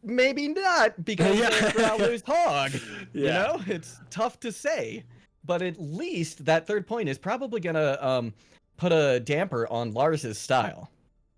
maybe not because of Growluwu's hog. Yeah. It's tough to say. But at least that third point is probably going to put a damper on Lars's style.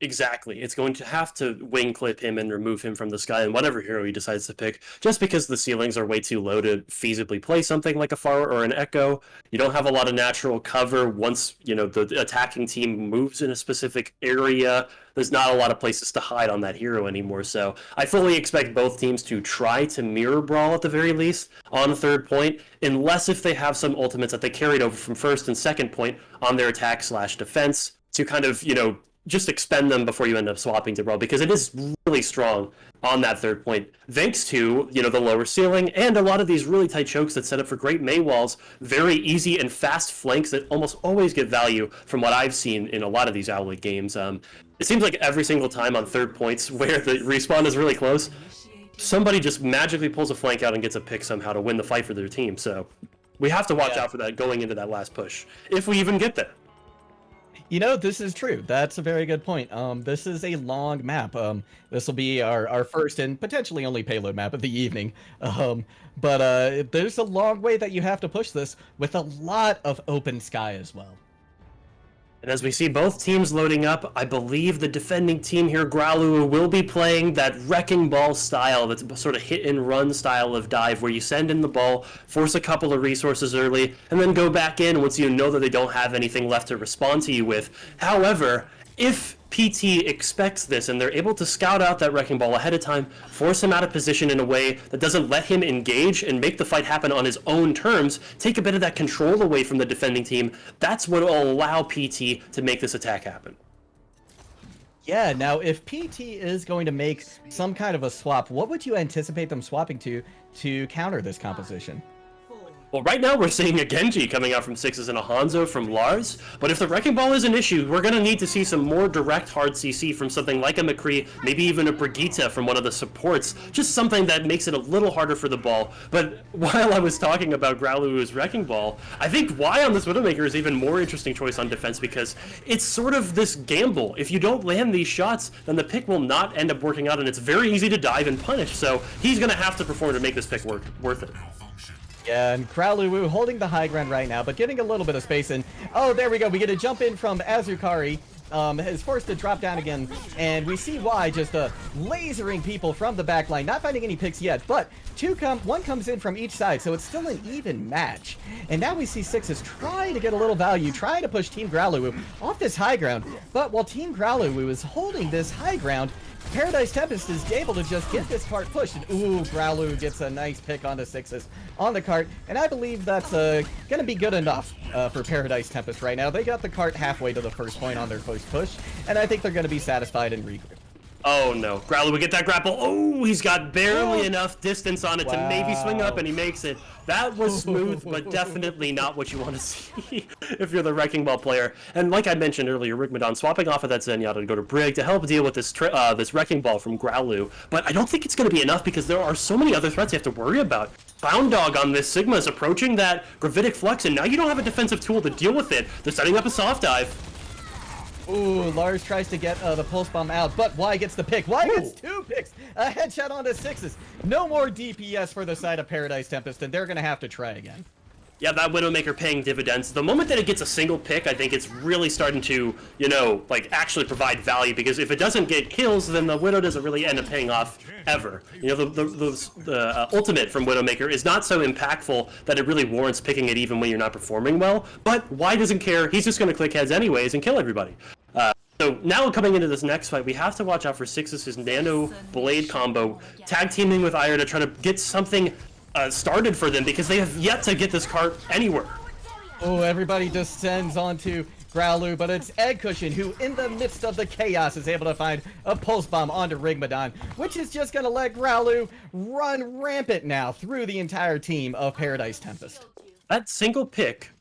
Exactly. It's going to have to wing clip him and remove him from the sky and whatever hero he decides to pick, just because the ceilings are way too low to feasibly play something like a Pharah or an Echo. You don't have a lot of natural cover once, the attacking team moves in a specific area. There's not a lot of places to hide on that hero anymore. So I fully expect both teams to try to mirror Brawl at the very least on third point, unless if they have some ultimates that they carried over from first and second point on their attack/defense to kind of, just expend them before you end up swapping to Brawl, because it is really strong on that third point, thanks to, the lower ceiling and a lot of these really tight chokes that set up for great Mei walls, very easy and fast flanks that almost always get value from what I've seen in a lot of these Owlet games. It seems like every single time on third points where the respawn is really close, somebody just magically pulls a flank out and gets a pick somehow to win the fight for their team. So we have to watch out for that going into that last push, if we even get there. This is true. That's a very good point. This is a long map. This will be our first and potentially only payload map of the evening. But there's a long way that you have to push this with a lot of open sky as well. And as we see both teams loading up, I believe the defending team here, Growluwu, will be playing that wrecking ball style, that's a sort of hit and run style of dive, where you send in the ball, force a couple of resources early, and then go back in once you know that they don't have anything left to respond to you with. However, if PT expects this and they're able to scout out that wrecking ball ahead of time, force him out of position in a way that doesn't let him engage and make the fight happen on his own terms, take a bit of that control away from the defending team, that's what will allow PT to make this attack happen. Yeah, now if PT is going to make some kind of a swap, what would you anticipate them swapping to counter this composition? Well, right now we're seeing a Genji coming out from Sixes and a Hanzo from Lars, but if the Wrecking Ball is an issue, we're going to need to see some more direct hard CC from something like a McCree, maybe even a Brigitte from one of the supports, just something that makes it a little harder for the ball. But while I was talking about Growluwu's Wrecking Ball, I think Y on this Widowmaker is even more interesting choice on defense, because it's sort of this gamble. If you don't land these shots, then the pick will not end up working out, and it's very easy to dive and punish, so he's going to have to perform to make this pick worth it. Yeah, and Growluwu holding the high ground right now, but getting a little bit of space in. Oh, there we go. We get a jump in from Azukari. is forced to drop down again, and we see why, just lasering people from the back line, not finding any picks yet, but one comes in from each side, so it's still an even match. And now we see Sixes trying to get a little value, trying to push Team Growluwu off this high ground, but while Team Growluwu is holding this high ground, Paradise Tempest is able to just get this cart pushed, and ooh, Growluwu gets a nice pick onto Sixes on the cart, and I believe that's gonna be good enough for Paradise Tempest right now. They got the cart halfway to the first point on their first push, and I think they're gonna be satisfied and regroup. Oh no, Growluwu get that grapple. Oh, he's got barely enough distance on it to maybe swing up, and he makes it. That was smooth, but definitely not what you want to see if you're the Wrecking Ball player. And like I mentioned earlier, Rigmadon swapping off of that Zenyatta to go to Brig to help deal with this this Wrecking Ball from Growluwu. But I don't think it's going to be enough because there are so many other threats you have to worry about. Bound Dog on this Sigma is approaching that Gravitic Flux, and now you don't have a defensive tool to deal with it. They're setting up a soft dive. Ooh, Lars tries to get the pulse bomb out, but Y gets the pick. Y gets 2 picks. A headshot onto Sixes. No more DPS for the side of Paradise Tempest, and they're going to have to try again. Yeah, that Widowmaker paying dividends. The moment that it gets a single pick, I think it's really starting to, you know, like actually provide value, because if it doesn't get kills, then the Widow doesn't really end up paying off ever. You know, the ultimate from Widowmaker is not so impactful that it really warrants picking it even when you're not performing well, but Y doesn't care. He's just going to click heads anyways and kill everybody. So now coming into this next fight, we have to watch out for Sixes' Nano Blade combo, tag teaming with Ire to try to get something started for them, because they have yet to get this cart anywhere. Oh, everybody descends onto Growluwu, but it's Egg Cushion who, in the midst of the chaos, is able to find a pulse bomb onto Rigmadon, which is just going to let Growluwu run rampant now through the entire team of Paradise Tempest. That single pick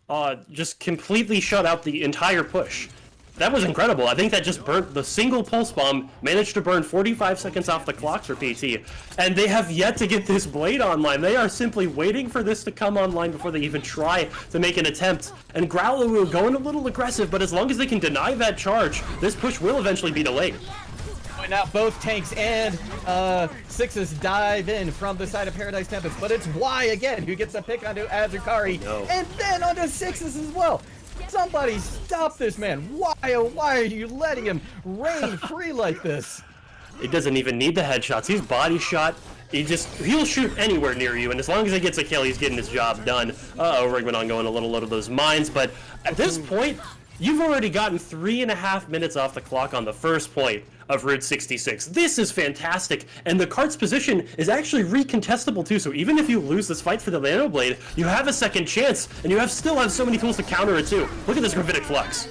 just completely shut out the entire push. That was incredible. I think that just burnt the single pulse bomb, managed to burn 45 seconds off the clock for PT, and they have yet to get this blade online. They are simply waiting for this to come online before they even try to make an attempt. And Growluwu going a little aggressive, but as long as they can deny that charge, this push will eventually be delayed. Now both tanks and Sixes dive in from the side of Paradise Tempest, but it's Y again who gets a pick onto Azukari, and then onto Sixes as well. Somebody stop this man. Why, oh, why are you letting him reign free like this? He doesn't even need the headshots. He's body shot. He'll shoot anywhere near you, and as long as he gets a kill, he's getting his job done. Uh-oh, Rigmadon going a little out of those mines, but at this point, you've already gotten 3.5 minutes off the clock on the first point of Route 66. This is fantastic, and the cart's position is actually recontestable too, so even if you lose this fight for the Nano Blade, you have a second chance, and you still have so many tools to counter it too. Look at this Gravitic Flux.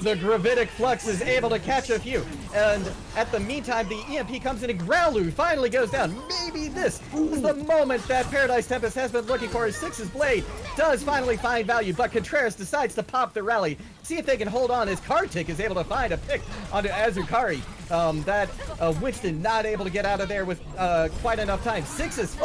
The Gravitic Flux is able to catch a few, and at the meantime, the EMP comes in and Growluwu finally goes down. Maybe this is the moment that Paradise Tempest has been looking for. His Six's blade does finally find value, but Contreras decides to pop the rally, see if they can hold on as Kartik is able to find a pick onto Azukari. That Winston not able to get out of there with quite enough time. Sixes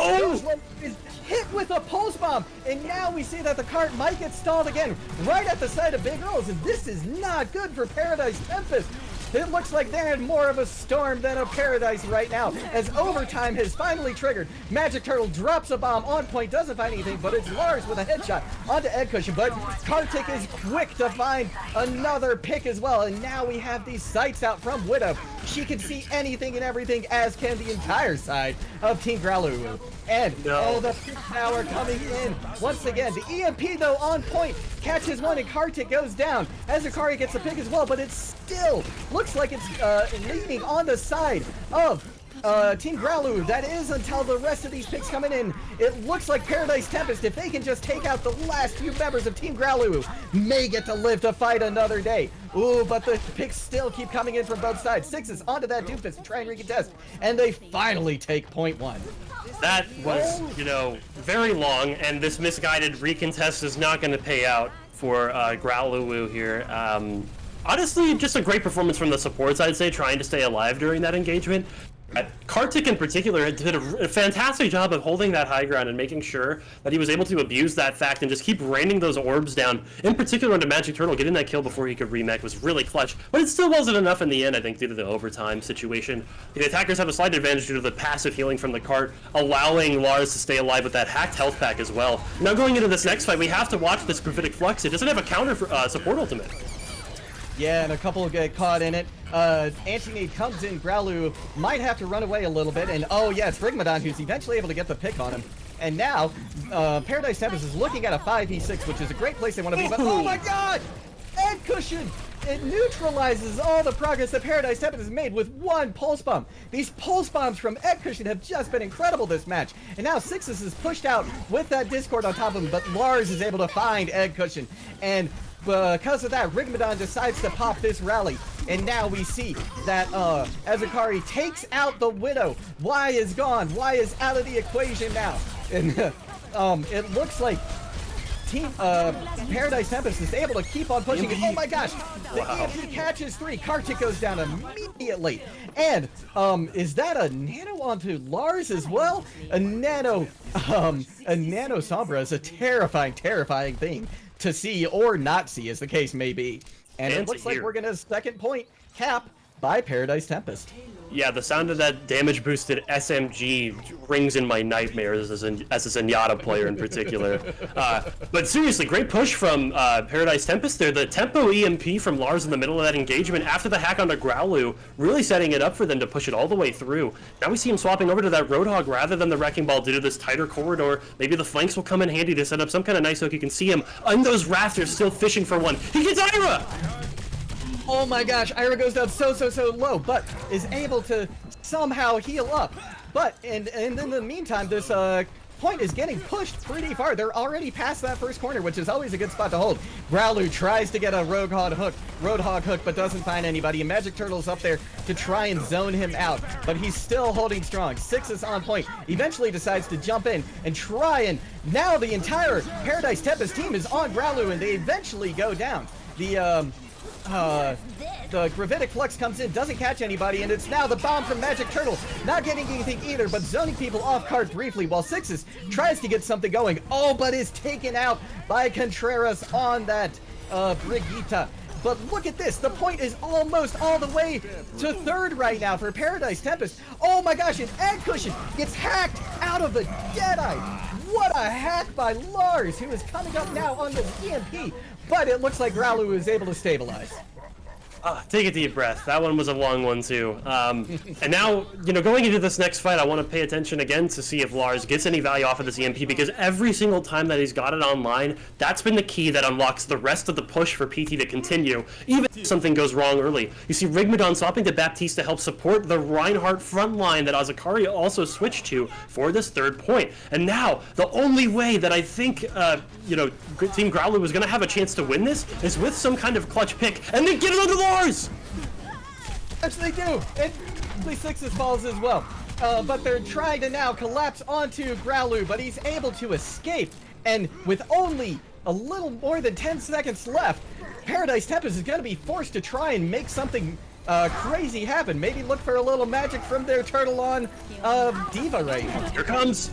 is hit with a pulse bomb, and now we see that the cart might get stalled again right at the side of Big Earls, and this is not good for Paradise Tempest. It looks like they're in more of a storm than a paradise right now, as overtime has finally triggered. Magic Turtle drops a bomb on point, doesn't find anything, but it's Lars with a headshot onto Egg Cushion, but Kartik is quick to find another pick as well, and now we have these sights out from Widow. She can see anything and everything, as can the entire side of Team Growluwu. And the picks now are coming in once again. The EMP, though, on point, catches one, and Kartik goes down. Azukari gets the pick as well, but it still looks like it's leaning on the side of Team Growluwu. That is until the rest of these picks coming in. It looks like Paradise Tempest, if they can just take out the last few members of Team Growluwu, may get to live to fight another day. Ooh, but the picks still keep coming in from both sides. Sixes onto that Doofus to try and recontest, and they finally take point one. That was, you know, very long, and this misguided recontest is not going to pay out for Growluwu here. Honestly, just a great performance from the supports, I'd say, trying to stay alive during that engagement. Kartik in particular did a fantastic job of holding that high ground and making sure that he was able to abuse that fact and just keep raining those orbs down. In particular onto Magic Turtle, getting that kill before he could remech was really clutch, but it still wasn't enough in the end, I think, due to the overtime situation. The attackers have a slight advantage due to the passive healing from the cart, allowing Lars to stay alive with that hacked health pack as well. Now going into this next fight, we have to watch this Gravitic Flux. It doesn't have a counter for support ultimate. Yeah, and a couple get caught in it. Anti-nade comes in, Growluwu might have to run away a little bit, and oh yeah, it's Rigmadon who's eventually able to get the pick on him. And now, Paradise Tempest is looking at a 5v6, which is a great place they want to be, but oh my god! Egg Cushion! It neutralizes all the progress that Paradise Tempest has made with one Pulse Bomb. These Pulse Bombs from Egg Cushion have just been incredible this match. And now Sixes is pushed out with that Discord on top of him, but Lars is able to find Egg Cushion. And because of that, Rigmadon decides to pop this rally. And now we see that Azakari takes out the Widow. Y is gone. Y is out of the equation now. And it looks like Team Paradise Tempest is able to keep on pushing it. Oh my gosh! The EMP catches 3. Kartik goes down immediately. And is that a nano onto Lars as well? A nano Sombra is a terrifying thing to see or not see, as the case may be. And it looks like we're gonna second point cap by Paradise Tempest. Yeah, the sound of that damage-boosted SMG rings in my nightmares as a Zenyatta player in particular. But seriously, great push from Paradise Tempest there. The tempo EMP from Lars in the middle of that engagement after the hack onto Growluwu, really setting it up for them to push it all the way through. Now we see him swapping over to that Roadhog rather than the Wrecking Ball due to this tighter corridor. Maybe the flanks will come in handy to set up some kind of nice hook. You can see him on those rafters still fishing for one. He gets Ira! Oh my gosh, Ira goes down so low, but is able to somehow heal up. But, and in the meantime, this point is getting pushed pretty far. They're already past that first corner, which is always a good spot to hold. Growluwu tries to get a Roadhog hook, but doesn't find anybody. And Magic Turtle's up there to try and zone him out, but he's still holding strong. Six is on point, eventually decides to jump in and try, and now the entire Paradise Tempest team is on Growluwu, and they eventually go down. The Gravitic Flux comes in, doesn't catch anybody, and it's now the bomb from Magic Turtle, not getting anything either, but zoning people off card briefly, while Sixes tries to get something going. Oh, but is taken out by Contreras on that Brigitte. But look at this, the point is almost all the way to third right now for Paradise Tempest. Oh my gosh, an Egg Cushion gets hacked out of the Deadeye. What a hack by Lars, who is coming up now on the EMP. But it looks like Growluwu is able to stabilize. Take a deep breath. That one was a long one too. And now, going into this next fight, I want to pay attention again to see if Lars gets any value off of this EMP, because every single time that he's got it online, that's been the key that unlocks the rest of the push for PT to continue, even if something goes wrong early. You see Rigmadon swapping to Baptiste to help support the Reinhardt front line that Azakari also switched to for this third point. And now, the only way that I think, Team Growluwu is going to have a chance to win this is with some kind of clutch pick, and then get it onto Lars! Yes, they do! And Sixes falls as well. But they're trying to now collapse onto Growluwu, but he's able to escape. And with only a little more than 10 seconds left, Paradise Tempest is going to be forced to try and make something crazy happen. Maybe look for a little magic from their turtle on Diva right now. Here comes!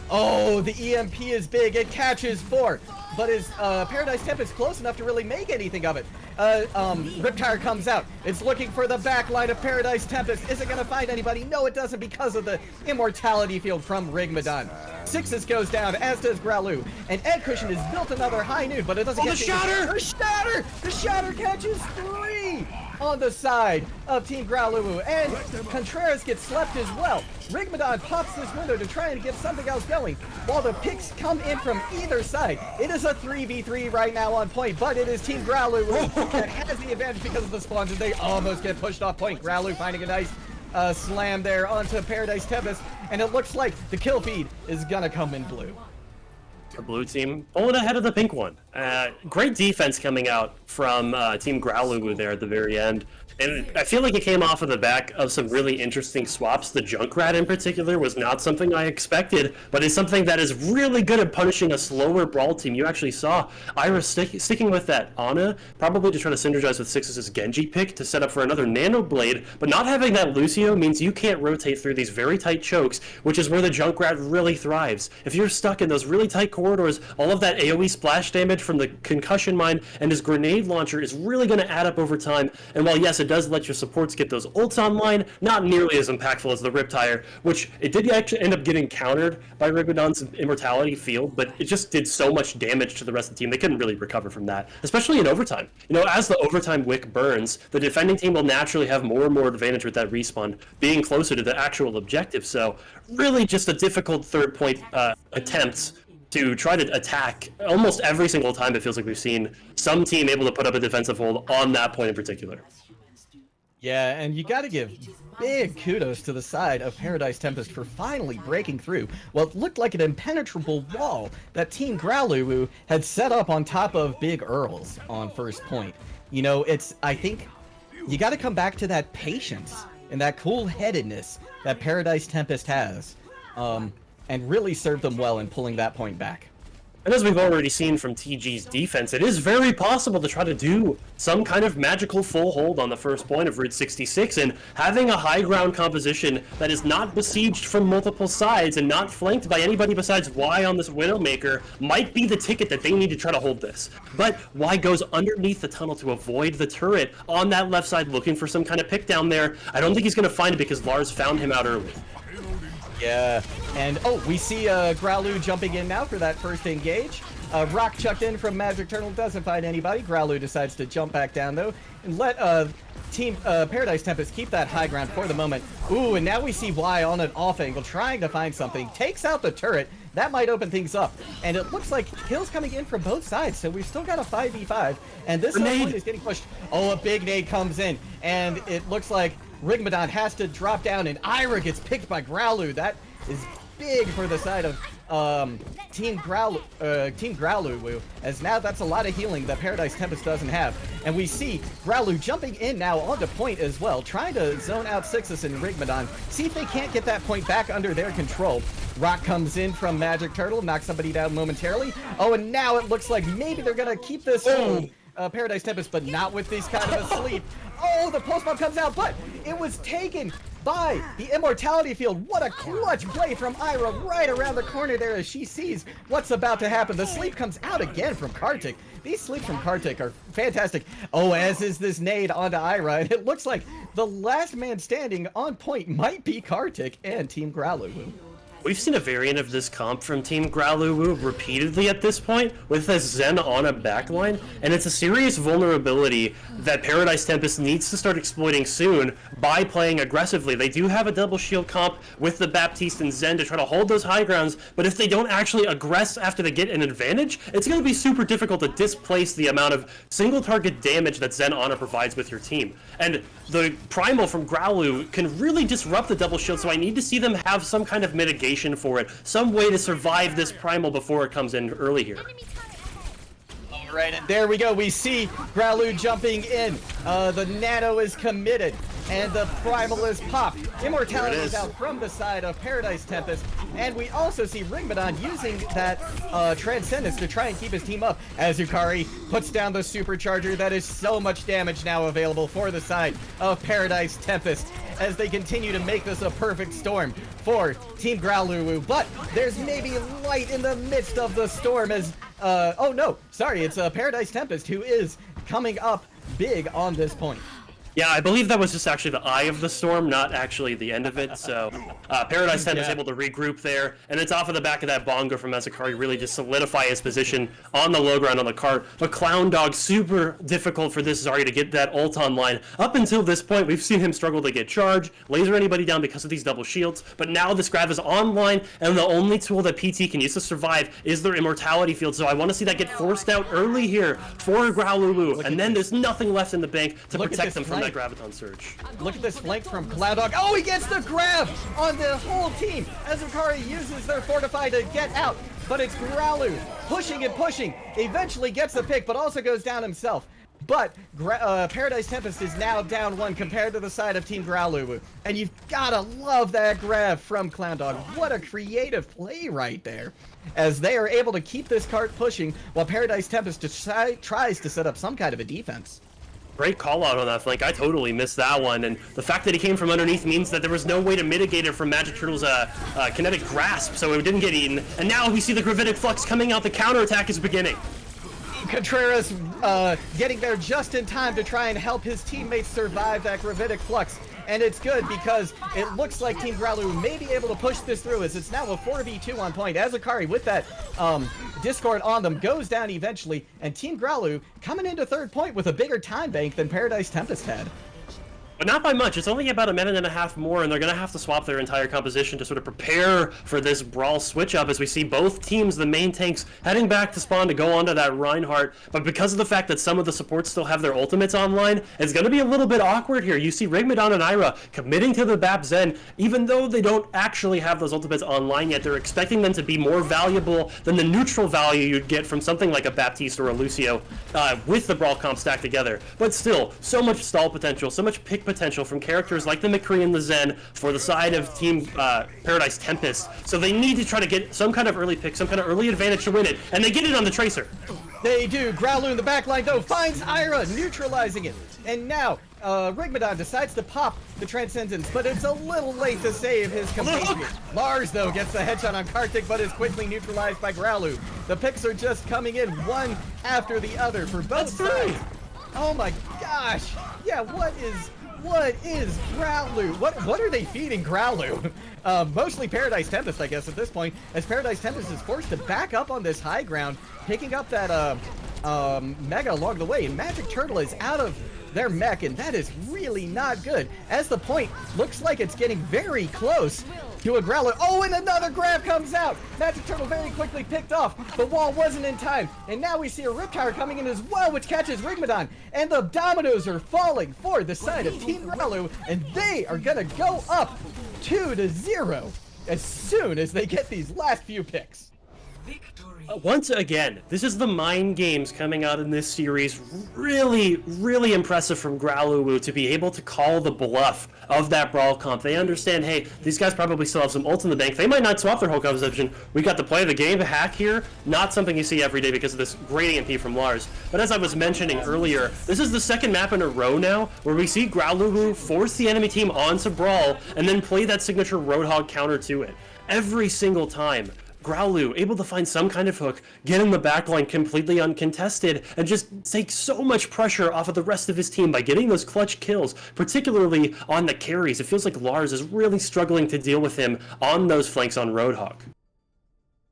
Oh, the EMP is big. It catches 4. But is Paradise Tempest close enough to really make anything of it? Riptire comes out. It's looking for the back line of Paradise Tempest. Is it going to find anybody? No, it doesn't, because of the immortality field from Rigmadon. Sixes goes down, as does Growluwu. And Egg Cushion has built another high noon, but it doesn't get the shatter! The shatter catches 3 on the side of Team Growluwu. And Contreras gets slept as well. Rigmadon pops this window to try and get something else going, while the picks come in from either side. It is a 3v3 right now on point, but it is Team Growluwu that has the advantage because of the spawns, and they almost get pushed off point. Growluwu finding a nice slam there onto Paradise Tempest, and it looks like the kill feed is gonna come in blue. The blue team pulling ahead of the pink one. Great defense coming out from Team Growluwu there at the very end. And I feel like it came off of the back of some really interesting swaps. The Junkrat in particular was not something I expected, but is something that is really good at punishing a slower Brawl team. You actually saw Ira sticking with that Ana, probably to try to synergize with Six's Genji pick to set up for another Nano Blade, but not having that Lucio means you can't rotate through these very tight chokes, which is where the Junkrat really thrives. If you're stuck in those really tight corridors, all of that AoE splash damage from the concussion mine, and his grenade launcher is really going to add up over time. And while yes, it does let your supports get those ults online, not nearly as impactful as the Riptire, which it did actually end up getting countered by Rigmadon's Immortality Field, but it just did so much damage to the rest of the team, they couldn't really recover from that, especially in overtime. You know, as the overtime wick burns, the defending team will naturally have more and more advantage with that respawn, being closer to the actual objective. So really just a difficult third point attempts to try to attack. Almost every single time it feels like we've seen some team able to put up a defensive hold on that point in particular. Yeah, and you got to give big kudos to the side of Paradise Tempest for finally breaking through what looked like an impenetrable wall that Team Growluwu had set up on top of Big Earls on first point. You know, I think you got to come back to that patience and that cool-headedness that Paradise Tempest has, and really serve them well in pulling that point back. And as we've already seen from TG's defense, it is very possible to try to do some kind of magical full hold on the first point of Route 66, and having a high ground composition that is not besieged from multiple sides and not flanked by anybody besides Y on this Widowmaker might be the ticket that they need to try to hold this. But Y goes underneath the tunnel to avoid the turret on that left side, looking for some kind of pick down there. I don't think he's going to find it because Lars found him out early. Yeah, and we see Growluwu jumping in now for that first engage. Rock chucked in from Magic Turtle, doesn't find anybody. Growluwu decides to jump back down though, and let Team Paradise Tempest keep that high ground for the moment. Ooh, and now we see Y on an off angle, trying to find something. Takes out the turret. That might open things up. And it looks like kills coming in from both sides, so we've still got a 5v5. And this point is getting pushed. Oh, a big nade comes in, and it looks like Rigmadon has to drop down, and Ira gets picked by Growluwu. That is big for the side of Team Growluwu, as now that's a lot of healing that Paradise Tempest doesn't have. And we see Growluwu jumping in now onto point as well, trying to zone out Sixus and Rigmadon, see if they can't get that point back under their control. Rock comes in from Magic Turtle, knocks somebody down momentarily. Oh, and now it looks like maybe they're gonna keep this Paradise Tempest, but not with these kind of asleep. Oh, the post bomb comes out, but it was taken by the Immortality Field. What a clutch play from Ira right around the corner there as she sees what's about to happen. The sleep comes out again from Kartik. These sleeps from Kartik are fantastic. Oh, as is this nade onto Ira, and it looks like the last man standing on point might be Kartik and Team Growluwu. We've seen a variant of this comp from Team Growluwu repeatedly at this point, with a Zen on a backline, and it's a serious vulnerability that Paradise Tempest needs to start exploiting soon by playing aggressively. They do have a double shield comp with the Baptiste and Zen to try to hold those high grounds, but if they don't actually aggress after they get an advantage, it's going to be super difficult to displace the amount of single target damage that Zen Ana provides with your team. And the Primal from Growluwu can really disrupt the double shield, so I need to see them have some kind of mitigation for it, some way to survive this Primal before it comes in early here. Alright, and there we go. We see Growluwu jumping in. The Nano is committed, and the Primal is popped. Immortality is out from the side of Paradise Tempest, and we also see Rigmadon using that Transcendence to try and keep his team up, as Yukari puts down the Supercharger. That is so much damage now available for the side of Paradise Tempest, as they continue to make this a perfect storm for Team Growluwu. But there's maybe light in the midst of the storm as, oh no, sorry, it's Paradise Tempest who is coming up big on this point. Yeah, I believe that was just actually the eye of the storm, not actually the end of it. So Paradise Tempest is able to regroup there, and it's off of the back of that bongo from Mazakari, really just solidify his position on the low ground on the cart. But Clown Dog, super difficult for this Zarya to get that ult online. Up until this point, we've seen him struggle to get charged, laser anybody down because of these double shields, but now this grab is online, and the only tool that PT can use to survive is their Immortality Field. So I want to see that get forced out early here for Growluwu, and then there's nothing left in the bank to protect them from that Graviton Surge. Look at this flank from Cloud Dog. Oh, he gets the grab on the whole team as Yukari uses their Fortify to get out. But it's Growluwu pushing and pushing. Eventually gets the pick, but also goes down himself. But Paradise Tempest is now down one compared to the side of Team Growluwu. And you've gotta love that grab from Clown Dog. What a creative play right there, as they are able to keep this cart pushing while Paradise Tempest tries to set up some kind of a defense. Great call out on that flank. I totally missed that one, and the fact that he came from underneath means that there was no way to mitigate it from Magic Turtle's kinetic grasp, so it didn't get eaten. And now we see the Gravitic Flux coming out. The counterattack is beginning. Contreras getting there just in time to try and help his teammates survive that gravitic flux. And it's good because it looks like Team Growluwu may be able to push this through, as it's now a 4v2 on point. Azakari with that Discord on them goes down eventually, and Team Growluwu coming into third point with a bigger time bank than Paradise Tempest had. But not by much. It's only about a minute and a half more, and they're going to have to swap their entire composition to sort of prepare for this Brawl switch-up as we see both teams, the main tanks, heading back to spawn to go onto that Reinhardt. But because of the fact that some of the supports still have their ultimates online, it's going to be a little bit awkward here. You see Rigmadon and Ira committing to the BAP Zen, even though they don't actually have those ultimates online yet. They're expecting them to be more valuable than the neutral value you'd get from something like a Baptiste or a Lucio with the Brawl comp stacked together. But still, so much stall potential, so much pick potential from characters like the McCree and the Zen for the side of Team Paradise Tempest. So they need to try to get some kind of early pick, some kind of early advantage to win it, and they get it on the Tracer. They do. Growluwu in the backline, though, finds Ira, neutralizing it. And now, Rigmadon decides to pop the Transcendence, but it's a little late to save his compatriot. Lars, though, gets the headshot on Karthik, but is quickly neutralized by Growluwu. The picks are just coming in one after the other for both sides. Oh my gosh. Yeah, what is Growluwu? What are they feeding Growluwu? Mostly Paradise Tempest, I guess, at this point, as Paradise Tempest is forced to back up on this high ground, picking up that Mega along the way, and Magic Turtle is out of their mech, and that is really not good, as the point looks like it's getting very close to a Growluwu. Oh, and another grab comes out! Magic Turtle very quickly picked off. The wall wasn't in time, and now we see a Rip Tower coming in as well, which catches Rigmadon, and the dominoes are falling for the side of Team Growluwu, and they are gonna go up 2-0 as soon as they get these last few picks. Once again, this is the mind games coming out in this series. Really, really impressive from Growluwu to be able to call the bluff of that Brawl comp. They understand, hey, these guys probably still have some ults in the bank. They might not swap their whole composition. We got the play of the game hack here. Not something you see every day because of this great EMP from Lars. But as I was mentioning earlier, this is the second map in a row now where we see Growluwu force the enemy team onto Brawl and then play that signature Roadhog counter to it. Every single time. Growluwu able to find some kind of hook, get in the backline completely uncontested, and just take so much pressure off of the rest of his team by getting those clutch kills, particularly on the carries. It feels like Lars is really struggling to deal with him on those flanks on Roadhog.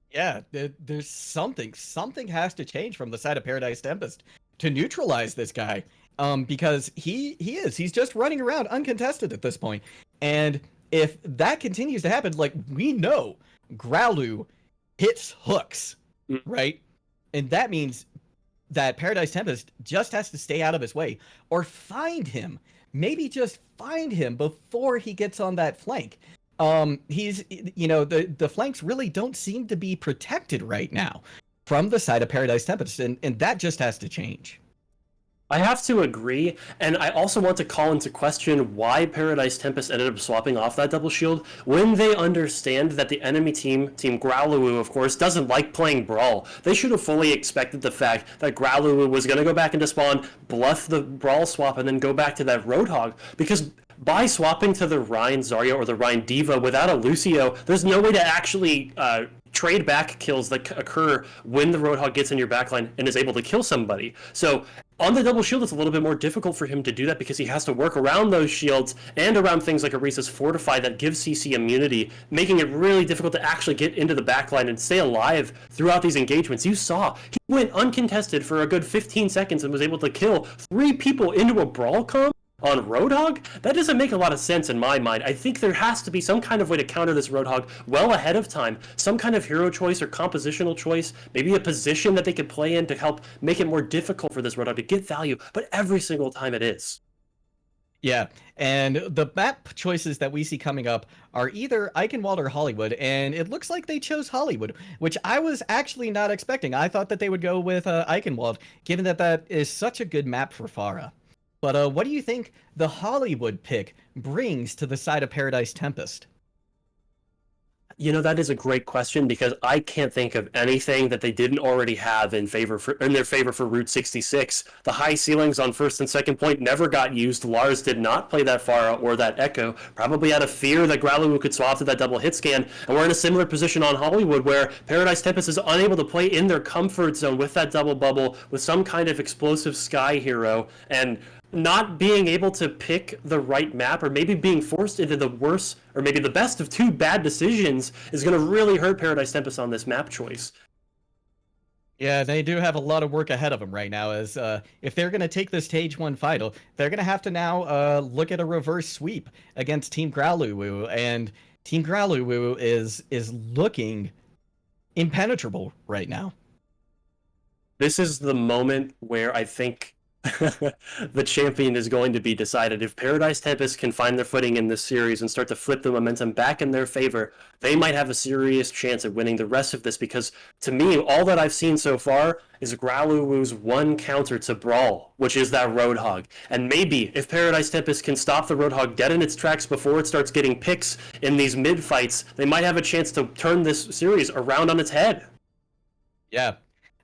Yeah, there's something has to change from the side of Paradise Tempest to neutralize this guy, because he's just running around uncontested at this point. And if that continues to happen, like, we know Growluwu hits hooks, right? And that means that Paradise Tempest just has to stay out of his way or find him. Maybe just find him before he gets on that flank. He's, the flanks really don't seem to be protected right now from the side of Paradise Tempest, and that just has to change. I have to agree, and I also want to call into question why Paradise Tempest ended up swapping off that double shield when they understand that the enemy team, Team Growluwu, of course, doesn't like playing Brawl. They should have fully expected the fact that Growluwu was going to go back into spawn, bluff the Brawl swap, and then go back to that Roadhog, because by swapping to the Rein Zarya or the Rein Diva without a Lucio, there's no way to actually trade back kills that occur when the Roadhog gets in your backline and is able to kill somebody. So on the double shield, it's a little bit more difficult for him to do that because he has to work around those shields and around things like Orisa's Fortify that gives CC immunity, making it really difficult to actually get into the backline and stay alive throughout these engagements. You saw, he went uncontested for a good 15 seconds and was able to kill 3 people into a Brawl comp on Roadhog? That doesn't make a lot of sense in my mind. I think there has to be some kind of way to counter this Roadhog well ahead of time. Some kind of hero choice or compositional choice, maybe a position that they could play in to help make it more difficult for this Roadhog to get value, but every single time it is. Yeah, and the map choices that we see coming up are either Eichenwald or Hollywood, and it looks like they chose Hollywood, which I was actually not expecting. I thought that they would go with Eichenwald, given that that is such a good map for Pharah. But what do you think the Hollywood pick brings to the side of Paradise Tempest? That is a great question because I can't think of anything that they didn't already have in their favor for Route 66. The high ceilings on first and second point never got used. Lars did not play that far out or that echo, probably out of fear that Growluwu could swap to that double hit scan. And we're in a similar position on Hollywood where Paradise Tempest is unable to play in their comfort zone with that double bubble with some kind of explosive sky hero, and not being able to pick the right map, or maybe being forced into the worst or maybe the best of two bad decisions, is going to really hurt Paradise Tempest on this map choice. Yeah, they do have a lot of work ahead of them right now, as if they're going to take this stage 1 final, they're going to have to now look at a reverse sweep against Team Growluwu, and Team Growluwu is looking impenetrable right now. This is the moment where I think the champion is going to be decided. If Paradise Tempest can find their footing in this series and start to flip the momentum back in their favor, they might have a serious chance at winning the rest of this, because to me, all that I've seen so far is Growluwu's one counter to Brawl, which is that Roadhog. And maybe if Paradise Tempest can stop the Roadhog dead in its tracks before it starts getting picks in these mid-fights, they might have a chance to turn this series around on its head. Yeah,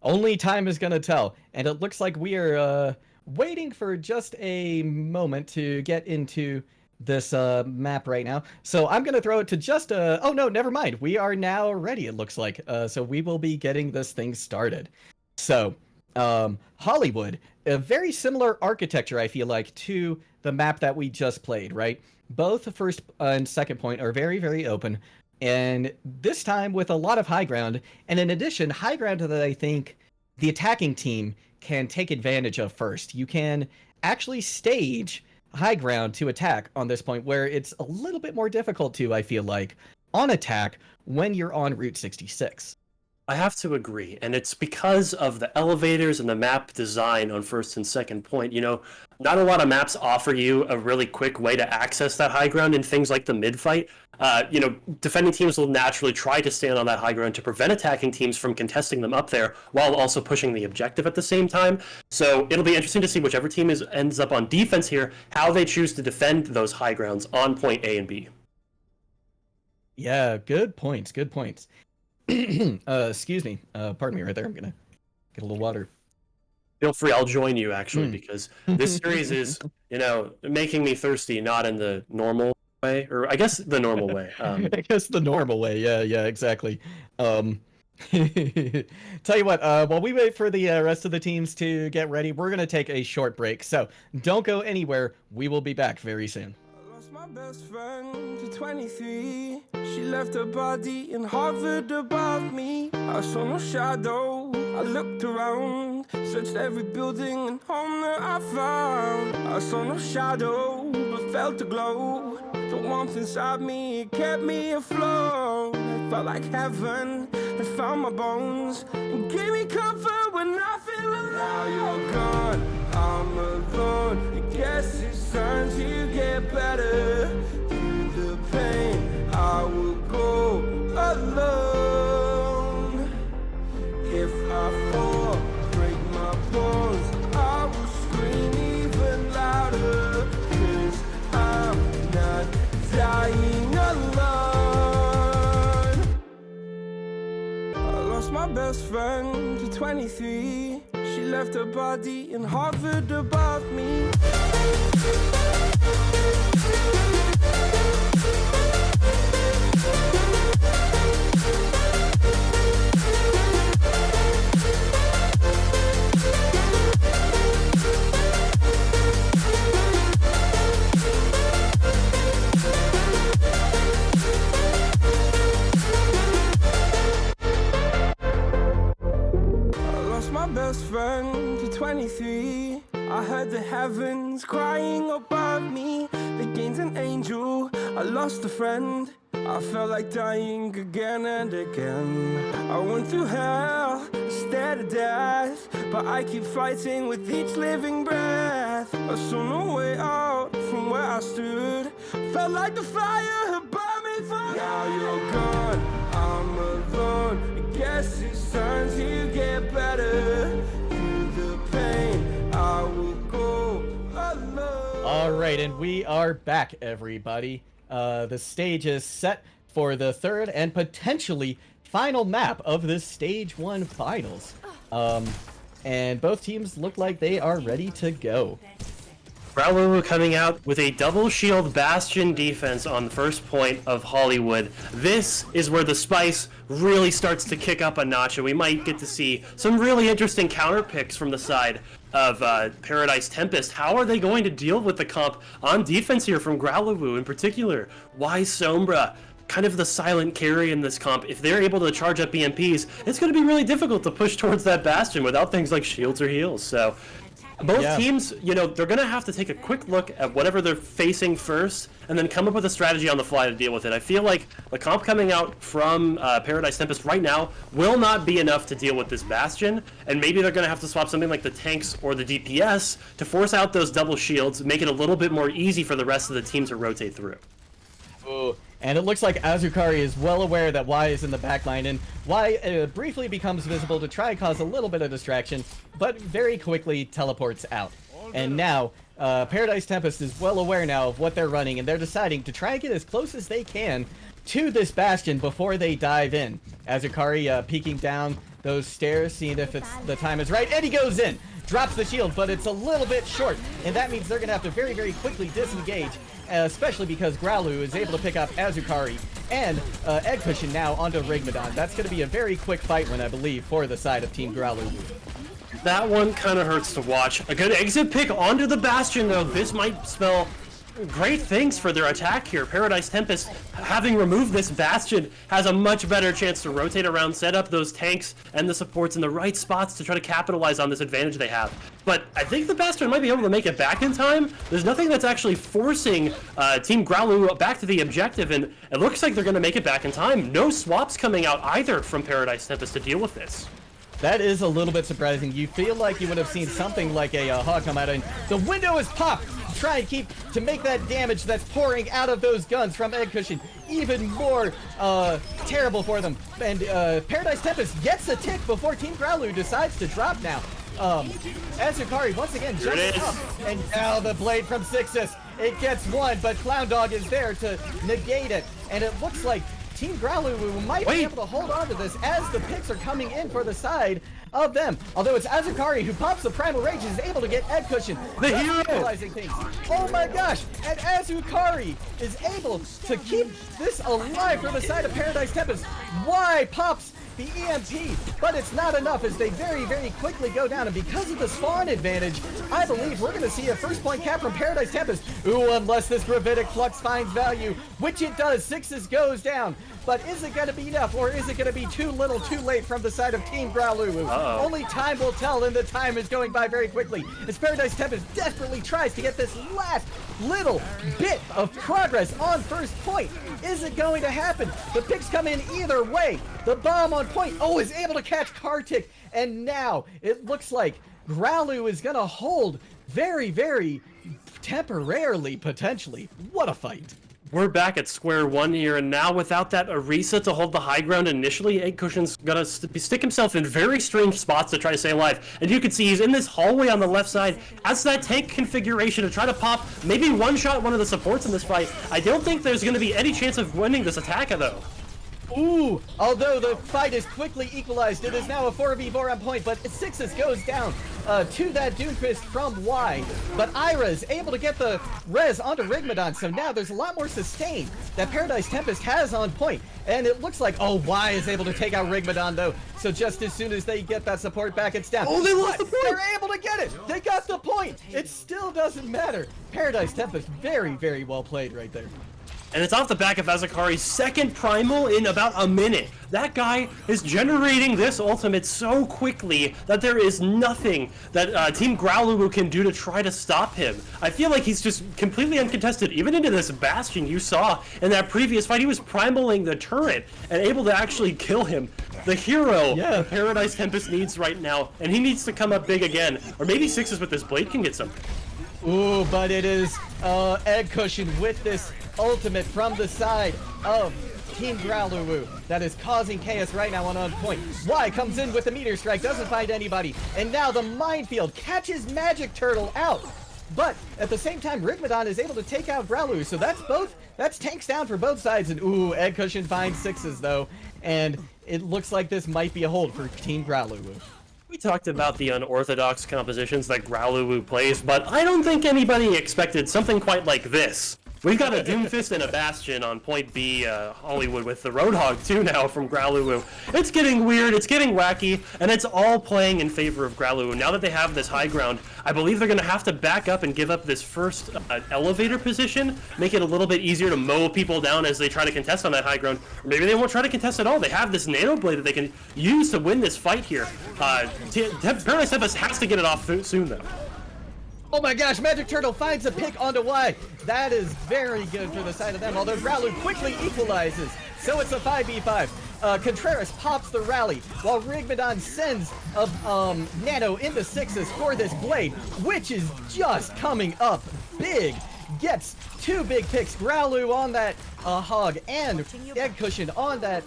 only time is going to tell. And it looks like we are waiting for just a moment to get into this map right now. So I'm going to throw it to just oh no, never mind. We are now ready, it looks like. So we will be getting this thing started. So Hollywood, a very similar architecture, I feel like, to the map that we just played, right? Both the first and second point are very, very open. And this time with a lot of high ground. And in addition, high ground that I think the attacking team can take advantage of first. You can actually stage high ground to attack on this point, where it's a little bit more difficult to, I feel like, on attack when you're on Route 66. I have to agree, and it's because of the elevators and the map design on first and second point. Not a lot of maps offer you a really quick way to access that high ground in things like the mid-fight. Defending teams will naturally try to stand on that high ground to prevent attacking teams from contesting them up there while also pushing the objective at the same time. So it'll be interesting to see whichever team ends up on defense here, how they choose to defend those high grounds on point A and B. Yeah, good points, good points. Excuse me. Pardon me right there. I'm gonna get a little water. Feel free, I'll join you actually, because this series is, making me thirsty, not in the normal way, or I guess the normal way. I guess the normal way. Yeah, exactly. Tell you what, while we wait for the rest of the teams to get ready, we're gonna take a short break. So don't go anywhere. We will be back very soon. My best friend to 23, she left her body and hovered above me. I saw no shadow, I looked around, searched every building and home that I found. I saw no shadow, but felt a glow. The warmth inside me, it kept me afloat. It felt like heaven had found my bones and gave me comfort when I feel alone. Now you're gone, I'm alone. I guess it's time to get better. Through the pain, I will go alone. If I fall, break my bones, I will scream even louder. 'Cause I'm not dying alone. I lost my best friend to 23. She left her body and hovered above me. Best friend to 23. I heard the heavens crying above me. They gained an angel, I lost a friend. I felt like dying again and again. I went through hell, stared at death, but I keep fighting with each living breath. I saw no way out from where I stood. Felt like the fire had burned me through. Now you're gone, I'm alone. I guess it's time to get better. Through the pain, I will go alone. All right, and we are back, everybody. The stage is set for the third and potentially final map of this Stage 1 Finals. And both teams look like they are ready to go. Growluwu coming out with a double shield bastion defense on the first point of Hollywood. This is where the spice really starts to kick up a notch, and we might get to see some really interesting counter picks from the side of Paradise Tempest. How are they going to deal with the comp on defense here from Growluwu in particular? Why Sombra? Kind of the silent carry in this comp. If they're able to charge up EMPs, it's going to be really difficult to push towards that bastion without things like shields or heals. So both teams, you know, they're going to have to take a quick look at whatever they're facing first and then come up with a strategy on the fly to deal with it. I feel like the comp coming out from Paradise Tempest right now will not be enough to deal with this bastion, and maybe they're going to have to swap something like the tanks or the DPS to force out those double shields, make it a little bit more easy for the rest of the team to rotate through. Ooh. And it looks like Azukari is well aware that Y is in the backline, and Y briefly becomes visible to try and cause a little bit of distraction, but very quickly teleports out. And now, Paradise Tempest is well aware now of what they're running, and they're deciding to try and get as close as they can to this bastion before they dive in. Azukari peeking down those stairs, seeing if the time is right, and he goes in! Drops the shield, but it's a little bit short, and that means they're going to have to very, very quickly disengage, especially because Growluwu is able to pick up Azukari and Egg Cushion now onto Rigmadon. That's going to be a very quick fight win, I believe, for the side of Team Growluwu. That one kind of hurts to watch. A good exit pick onto the Bastion, though. This might spell great things for their attack here. Paradise Tempest, having removed this Bastion, has a much better chance to rotate around, set up those tanks and the supports in the right spots to try to capitalize on this advantage they have. But I think the Bastion might be able to make it back in time. There's nothing that's actually forcing Team Growluwu back to the objective, and it looks like they're going to make it back in time. No swaps coming out either from Paradise Tempest to deal with this. That is a little bit surprising. You feel like you would have seen something like a hawk come out, and the window is popped to try and to make that damage that's pouring out of those guns from Egg Cushion even more terrible for them. And Paradise Tempest gets a tick before Team Growluwu decides to drop now. Azukari once again jumps up, and now the blade from Sixus. It gets one, but Clown Dog is there to negate it, and it looks like Team Growluwu might be able to hold on to this as the picks are coming in for the side of them. Although it's Azukari who pops the Primal Rage and is able to get Egg Cushion. The hero! Things. Oh my gosh! And Azukari is able to keep this alive for the side of Paradise Tempest. Y pops the EMP, but it's not enough as they very, very quickly go down. And because of the spawn advantage, I believe we're going to see a first point cap from Paradise Tempest. Ooh, unless this Gravitic Flux finds value, which it does. Sixes goes down. But is it going to be enough, or is it going to be too little, too late from the side of Team Growluwu? Only time will tell, and the time is going by very quickly as Paradise Tempest desperately tries to get this last little bit of progress on first point. Is it going to happen? The picks come in either way. The bomb on point, is able to catch Kartik, and now it looks like Growluwu is going to hold very, very temporarily, potentially. What a fight. We're back at square one here, and now without that Orisa to hold the high ground initially, Egg Cushion's gonna stick himself in very strange spots to try to stay alive. And you can see he's in this hallway on the left side, as that tank configuration to try to pop, maybe one-shot one of the supports in this fight. I don't think there's gonna be any chance of winning this attack, though. Ooh, although the fight is quickly equalized, it is now a 4v4 on point, but Sixes goes down to that Doomfist from Y. But Ira is able to get the res onto Rigmadon, so now there's a lot more sustain that Paradise Tempest has on point. And it looks like, Y is able to take out Rigmadon though, so just as soon as they get that support back, it's down. Oh, they lost the point! They're able to get it! They got the point! It still doesn't matter. Paradise Tempest, very, very well played right there. And it's off the back of Azukari's second primal in about a minute. That guy is generating this ultimate so quickly that there is nothing that Team Growluwu can do to try to stop him. I feel like he's just completely uncontested. Even into this Bastion you saw in that previous fight, he was primaling the turret and able to actually kill him. The hero that Paradise Tempest needs right now, and he needs to come up big again. Or maybe Sixes with this blade can get something. Ooh, but it is Egg Cushion with this ultimate from the side of Team Growluwu that is causing chaos right now on point. Y comes in with the meteor strike, doesn't find anybody, and now the minefield catches Magic Turtle out. But at the same time, Rigmadon is able to take out Growluwu, so that's tanks down for both sides. And ooh, Egg Cushion finds 6s though, and it looks like this might be a hold for Team Growluwu. We talked about the unorthodox compositions that Growluwu plays, but I don't think anybody expected something quite like this. We've got a Doomfist and a Bastion on point B, Hollywood, with the Roadhog too now from Growluwu. It's getting weird, it's getting wacky, and it's all playing in favor of Growluwu. Now that they have this high ground, I believe they're going to have to back up and give up this first elevator position, make it a little bit easier to mow people down as they try to contest on that high ground. Or maybe they won't try to contest at all. They have this Nano Blade that they can use to win this fight here. Paradise Tempest has to get it off soon, though. Oh my gosh, Magic Turtle finds a pick onto Y. That is very good for the side of them, although Growluwu quickly equalizes. So it's a 5v5. Contreras pops the rally, while Rigmadon sends a Nano into 6s for this Blade, which is just coming up big. Gets 2 big picks. Growluwu on that Hog and Egg Cushion on that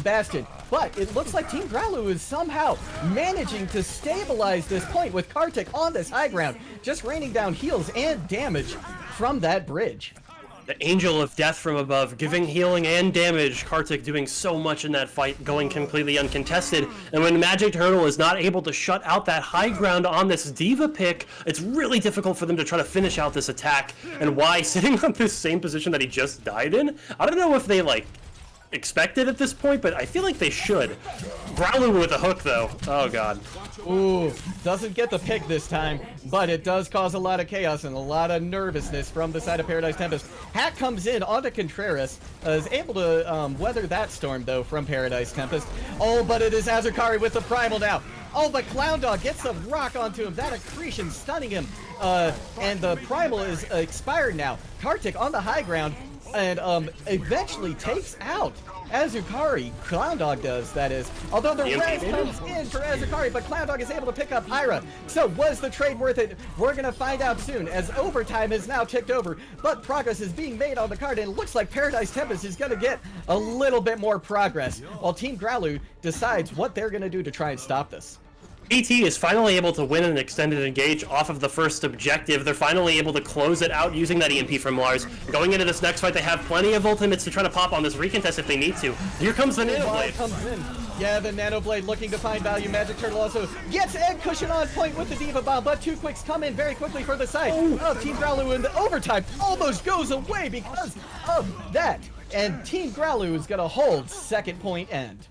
Bastion. But it looks like Team Growluwu is somehow managing to stabilize this point with Kartik on this high ground, just raining down heals and damage from that bridge. The Angel of Death from above, giving healing and damage. Kartik doing so much in that fight, going completely uncontested. And when Magic Turtle is not able to shut out that high ground on this Diva pick, it's really difficult for them to try to finish out this attack. And Y sitting on this same position that he just died in? I don't know if they, expect it at this point, but I feel like they should. Growluwu with a hook, though. Oh, God. Ooh, doesn't get the pick this time, but it does cause a lot of chaos and a lot of nervousness from the side of Paradise Tempest. Hack comes in onto Contreras, is able to weather that storm, though, from Paradise Tempest. Oh, but it is Azukari with the Primal now. Oh, but Clown Dog gets a rock onto him. That accretion stunning him. And the Primal is expired now. Kartik on the high ground, and eventually takes out Azukari. Clown Dog does, that is. Although the res comes in for Azukari, but Clown Dog is able to pick up Ira. So was the trade worth it? We're going to find out soon, as overtime is now ticked over. But progress is being made on the card, and it looks like Paradise Tempest is going to get a little bit more progress, while Team Growluwu decides what they're going to do to try and stop this. PT is finally able to win an extended engage off of the first objective. They're finally able to close it out using that EMP from Lars. Going into this next fight, they have plenty of ultimates to try to pop on this recontest if they need to. Here comes the Nano Blade. Comes in. Yeah, the Nano Blade looking to find value. Magic Turtle also gets Egg Cushion on point with the Diva Bomb, but 2 quicks come in very quickly for the side of Team Growluwu, and the overtime almost goes away because of that. And Team Growluwu is going to hold second point end.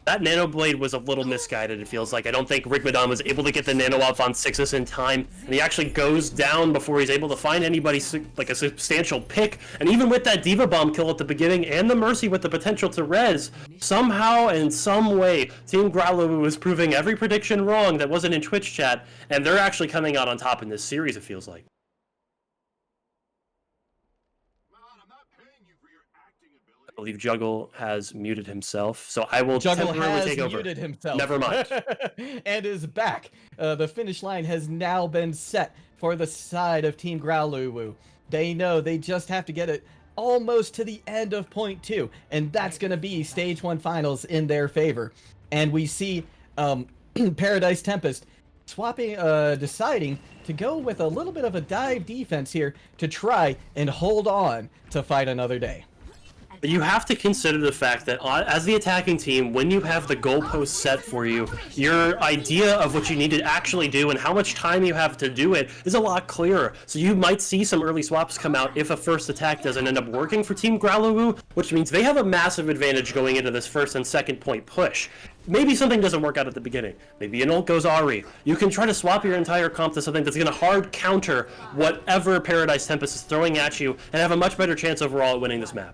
That Nano Blade was a little misguided, it feels like. I don't think Rigmadon was able to get the Nano off on 6s in time, and he actually goes down before he's able to find anybody like a substantial pick. And even with that Diva Bomb kill at the beginning and the Mercy with the potential to res, somehow in some way, Team Growluwu was proving every prediction wrong that wasn't in Twitch chat, and they're actually coming out on top in this series, it feels like. I believe Juggle has muted himself, so I will temporarily take over. Muted himself. Never mind. And is back. The finish line has now been set for the side of Team Growluwu. They know they just have to get it almost to the end of point 2, and that's going to be stage 1 finals in their favor. And we see Paradise Tempest deciding to go with a little bit of a dive defense here to try and hold on to fight another day. But you have to consider the fact that as the attacking team, when you have the goalpost set for you, your idea of what you need to actually do and how much time you have to do it is a lot clearer. So you might see some early swaps come out if a first attack doesn't end up working for Team Growluwu, which means they have a massive advantage going into this first and second point push. Maybe something doesn't work out at the beginning. Maybe an ult goes Ari. You can try to swap your entire comp to something that's going to hard counter whatever Paradise Tempest is throwing at you and have a much better chance overall at winning this map.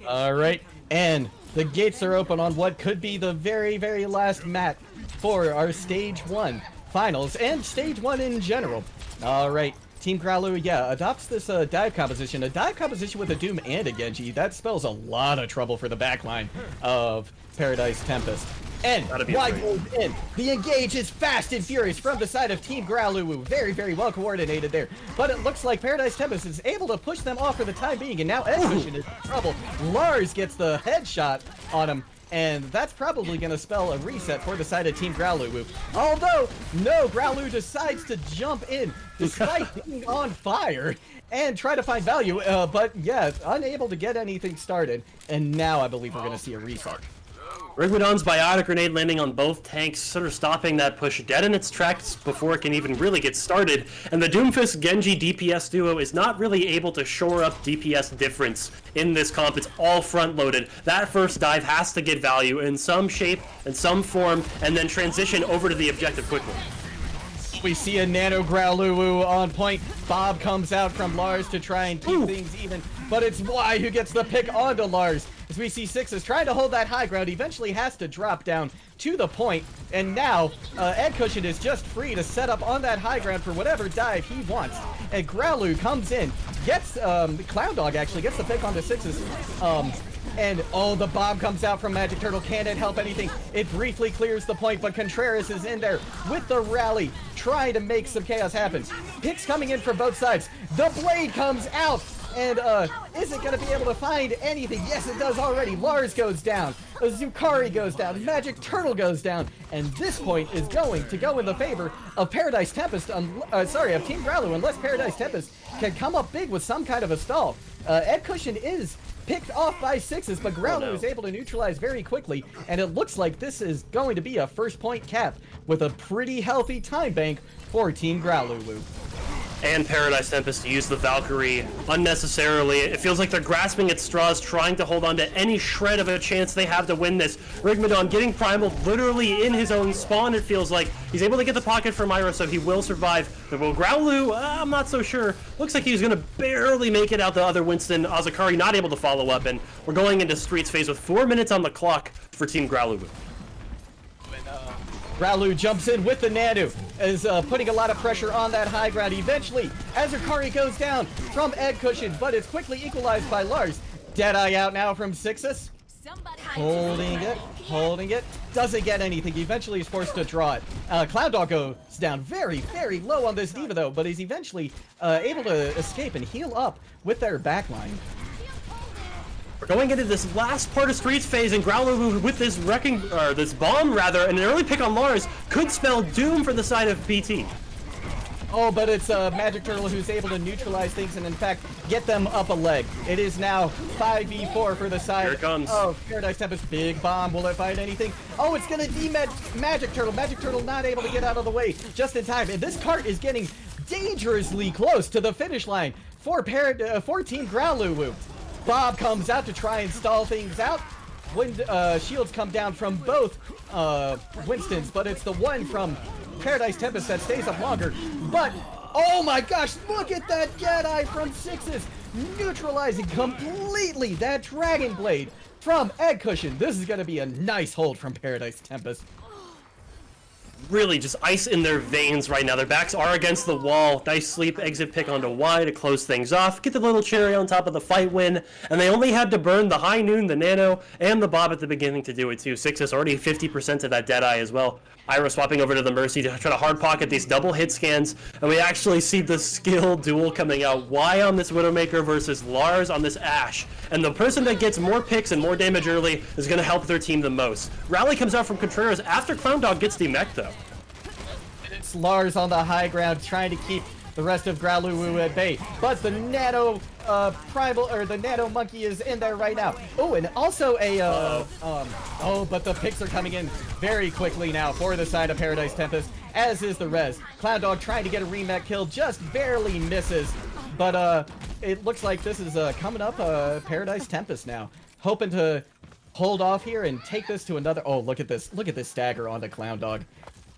All right, and the gates are open on what could be the very, very last map for our Stage 1 finals and Stage 1 in general. All right, Team Growluwu, adopts this dive composition. A dive composition with a Doom and a Genji. That spells a lot of trouble for the backline of Paradise Tempest. And Y goes in. The engage is fast and furious from the side of Team Growluwu. Very, very well coordinated there. But it looks like Paradise Tempest is able to push them off for the time being, and now Egg Cushion is in trouble. Lars gets the headshot on him, and that's probably going to spell a reset for the side of Team Growluwu. Although, no, Growluwu decides to jump in despite being on fire and try to find value, but yeah, unable to get anything started, and now I believe we're going to see a reset. Rigmadon's biotic grenade landing on both tanks, sort of stopping that push dead in its tracks before it can even really get started. And the Doomfist Genji DPS duo is not really able to shore up DPS difference in this comp. It's all front loaded. That first dive has to get value in some shape and some form, and then transition over to the objective quickly. We see a Nano Growluwu on point. Bob comes out from Lars to try and keep things even, but it's Y who gets the pick onto Lars. As we see Sixes trying to hold that high ground, eventually has to drop down to the point, and now Ed Cushion is just free to set up on that high ground for whatever dive he wants. And Growluwu comes in, gets Clown Dog actually gets the pick onto Sixes. And oh, the bomb comes out from Magic Turtle. Can it help anything? It briefly clears the point, but Contreras is in there with the rally, trying to make some chaos happen. Picks coming in from both sides. The blade comes out, and is it going to be able to find anything? Yes, it does already. Lars goes down. Zukari goes down. Magic Turtle goes down. And this point is going to go in the favor of Paradise Tempest, of Team Growluwu, unless Paradise Tempest can come up big with some kind of a stall. Ed Cushion is picked off by Sixes, but Growluwu is able to neutralize very quickly, and it looks like this is going to be a first point cap with a pretty healthy time bank for Team Growluwu. And Paradise Tempest use the Valkyrie unnecessarily. It feels like they're grasping at straws, trying to hold on to any shred of a chance they have to win this. Rigmadon getting primal literally in his own spawn, it feels like. He's able to get the pocket from Myra, so he will survive. But will Growluwu? I'm not so sure. Looks like he's going to barely make it out the other Winston. Azakari not able to follow up, and we're going into Streets phase with 4 minutes on the clock for Team Growluwu. Growluwu jumps in with the Nanu, is putting a lot of pressure on that high ground. Eventually, Azakari goes down from Ed Cushion, but it's quickly equalized by Lars. Deadeye out now from Sixes. Holding it. Doesn't get anything. Eventually he's forced to draw it. Clown Dog goes down very, very low on this D.Va though, but he's eventually able to escape and heal up with their backline. We're going into this last part of Streets phase, and Growluwu with this this bomb rather, and an early pick on Lars could spell doom for the side of PT. Oh, but it's Magic Turtle who's able to neutralize things and in fact get them up a leg. It is now 5v4 for the side. Here it comes. Oh, Paradise Tempest, big bomb. Will it find anything? Oh, it's gonna Magic Turtle. Magic Turtle not able to get out of the way just in time. And this cart is getting dangerously close to the finish line for Team Growluwu. Bob comes out to try and stall things out. Shields come down from both Winstons, but it's the one from Paradise Tempest that stays up longer. But, oh my gosh, look at that Deadeye from Sixes, neutralizing completely that Dragon Blade from Ed Cushion. This is going to be a nice hold from Paradise Tempest. Really just ice in their veins right now. Their backs are against the wall. Nice sleep exit pick onto Y to close things off. Get the little cherry on top of the fight win. And they only had to burn the High Noon, the Nano, and the Bob at the beginning to do it too. Sixes already 50% of that Deadeye as well. Ira swapping over to the Mercy to try to hard pocket these double hit scans. And we actually see the skill duel coming out. Y on this Widowmaker versus Lars on this Ashe. And the person that gets more picks and more damage early is going to help their team the most. Rally comes out from Contreras after Clown Dog gets demech though. It's Lars on the high ground trying to keep the rest of Growluwu at bay. But the Nano the Nano Monkey is in there right now. Oh, and also a but the picks are coming in very quickly now for the side of Paradise Tempest, as is the res. Clown Dog trying to get a remech kill, just barely misses. But it looks like this is coming up Paradise Tempest now, hoping to hold off here and take this to another. Oh, look at this stagger onto Clown Dog.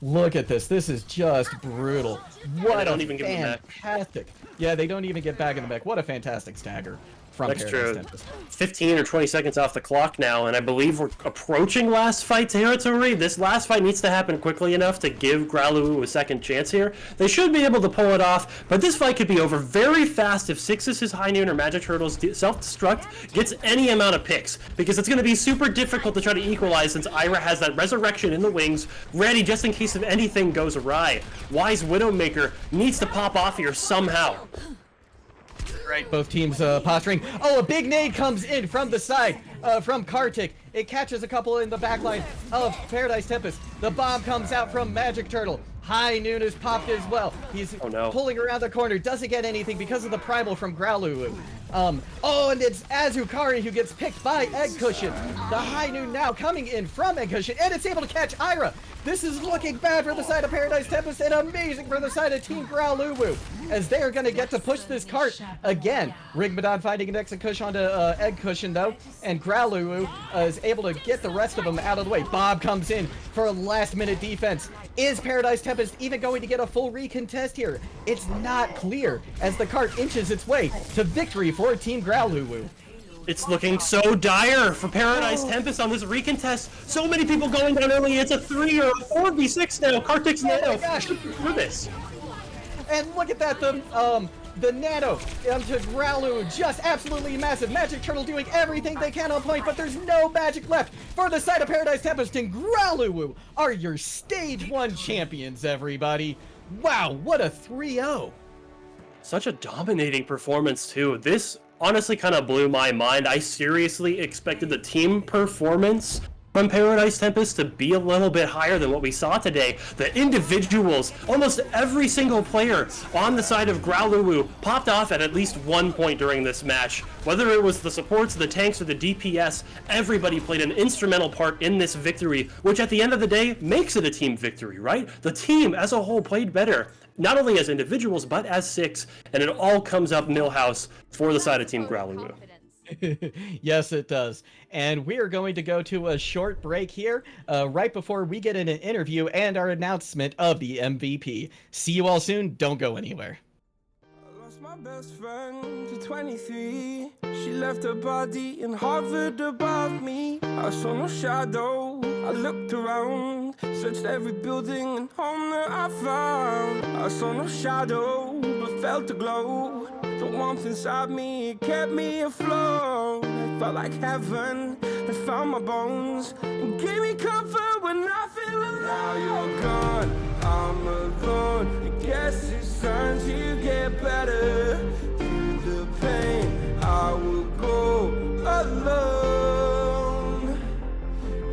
Look at this. This is just brutal. What don't even give him that. Fantastic. Yeah, they don't even get back in the back. What a fantastic stagger from Paradise Tempest. 15 or 20 seconds off the clock now, and I believe we're approaching last fight territory. This last fight needs to happen quickly enough to give Growluwu a second chance here. They should be able to pull it off, but this fight could be over very fast if Sixes' High Noon or Magic Turtle's self-destruct gets any amount of picks, because it's going to be super difficult to try to equalize since Ira has that resurrection in the wings ready just in case if anything goes awry. Y's Widowmaker needs to pop off here somehow. Right, both teams posturing. Oh, a big nade comes in from the side from Kartik. It catches a couple in the back line of Paradise Tempest. The bomb comes out from Magic Turtle. High Noon is popped as well. He's pulling around the corner. Doesn't get anything because of the primal from Growluwu. Oh, and it's Azukari who gets picked by Egg Cushion. The High Noon now coming in from Egg Cushion, and it's able to catch Ira. This is looking bad for the side of Paradise Tempest and amazing for the side of Team Growluwu, as they are going to get to push this cart again. Rigmadon finding an exit push onto Egg Cushion, though, and Growluwu is able to get the rest of them out of the way. Bob comes in for a last-minute defense. Is Paradise Tempest even going to get a full recontest here? It's not clear as the cart inches its way to victory for Team Growluwu. It's looking so dire for Paradise Tempest on this recontest. So many people going down early. It's a 3 or a 4v6 now. Kartik's Nano through this. And look at that, the Nano onto Growluwu, just absolutely massive. Magic Turtle doing everything they can on point, but there's no magic left for the side of Paradise Tempest, and Growluwu are your Stage 1 champions, everybody. Wow, what a 3-0. Such a dominating performance, too. This honestly kind of blew my mind. I seriously expected the team performance from Paradise Tempest to be a little bit higher than what we saw today. The individuals, almost every single player on the side of Growluwu popped off at least one point during this match. Whether it was the supports, the tanks, or the DPS, everybody played an instrumental part in this victory, which at the end of the day makes it a team victory, right? The team as a whole played better, not only as individuals, but as six, and it all comes up Millhouse for the side of Team Growluwu. Yes, it does. And we are going to go to a short break here, right before we get in an interview and our announcement of the MVP. See you all soon. Don't go anywhere. I lost my best friend to 23. She left her body and hovered above me. I saw no shadow. I looked around, searched every building and home that I found. I saw no shadow, but felt the glow. The warmth inside me, it kept me afloat. It felt like heaven had found my bones and gave me comfort when I feel alone. Now you're gone, I'm alone. I guess it's time to get better. Through the pain, I will go alone.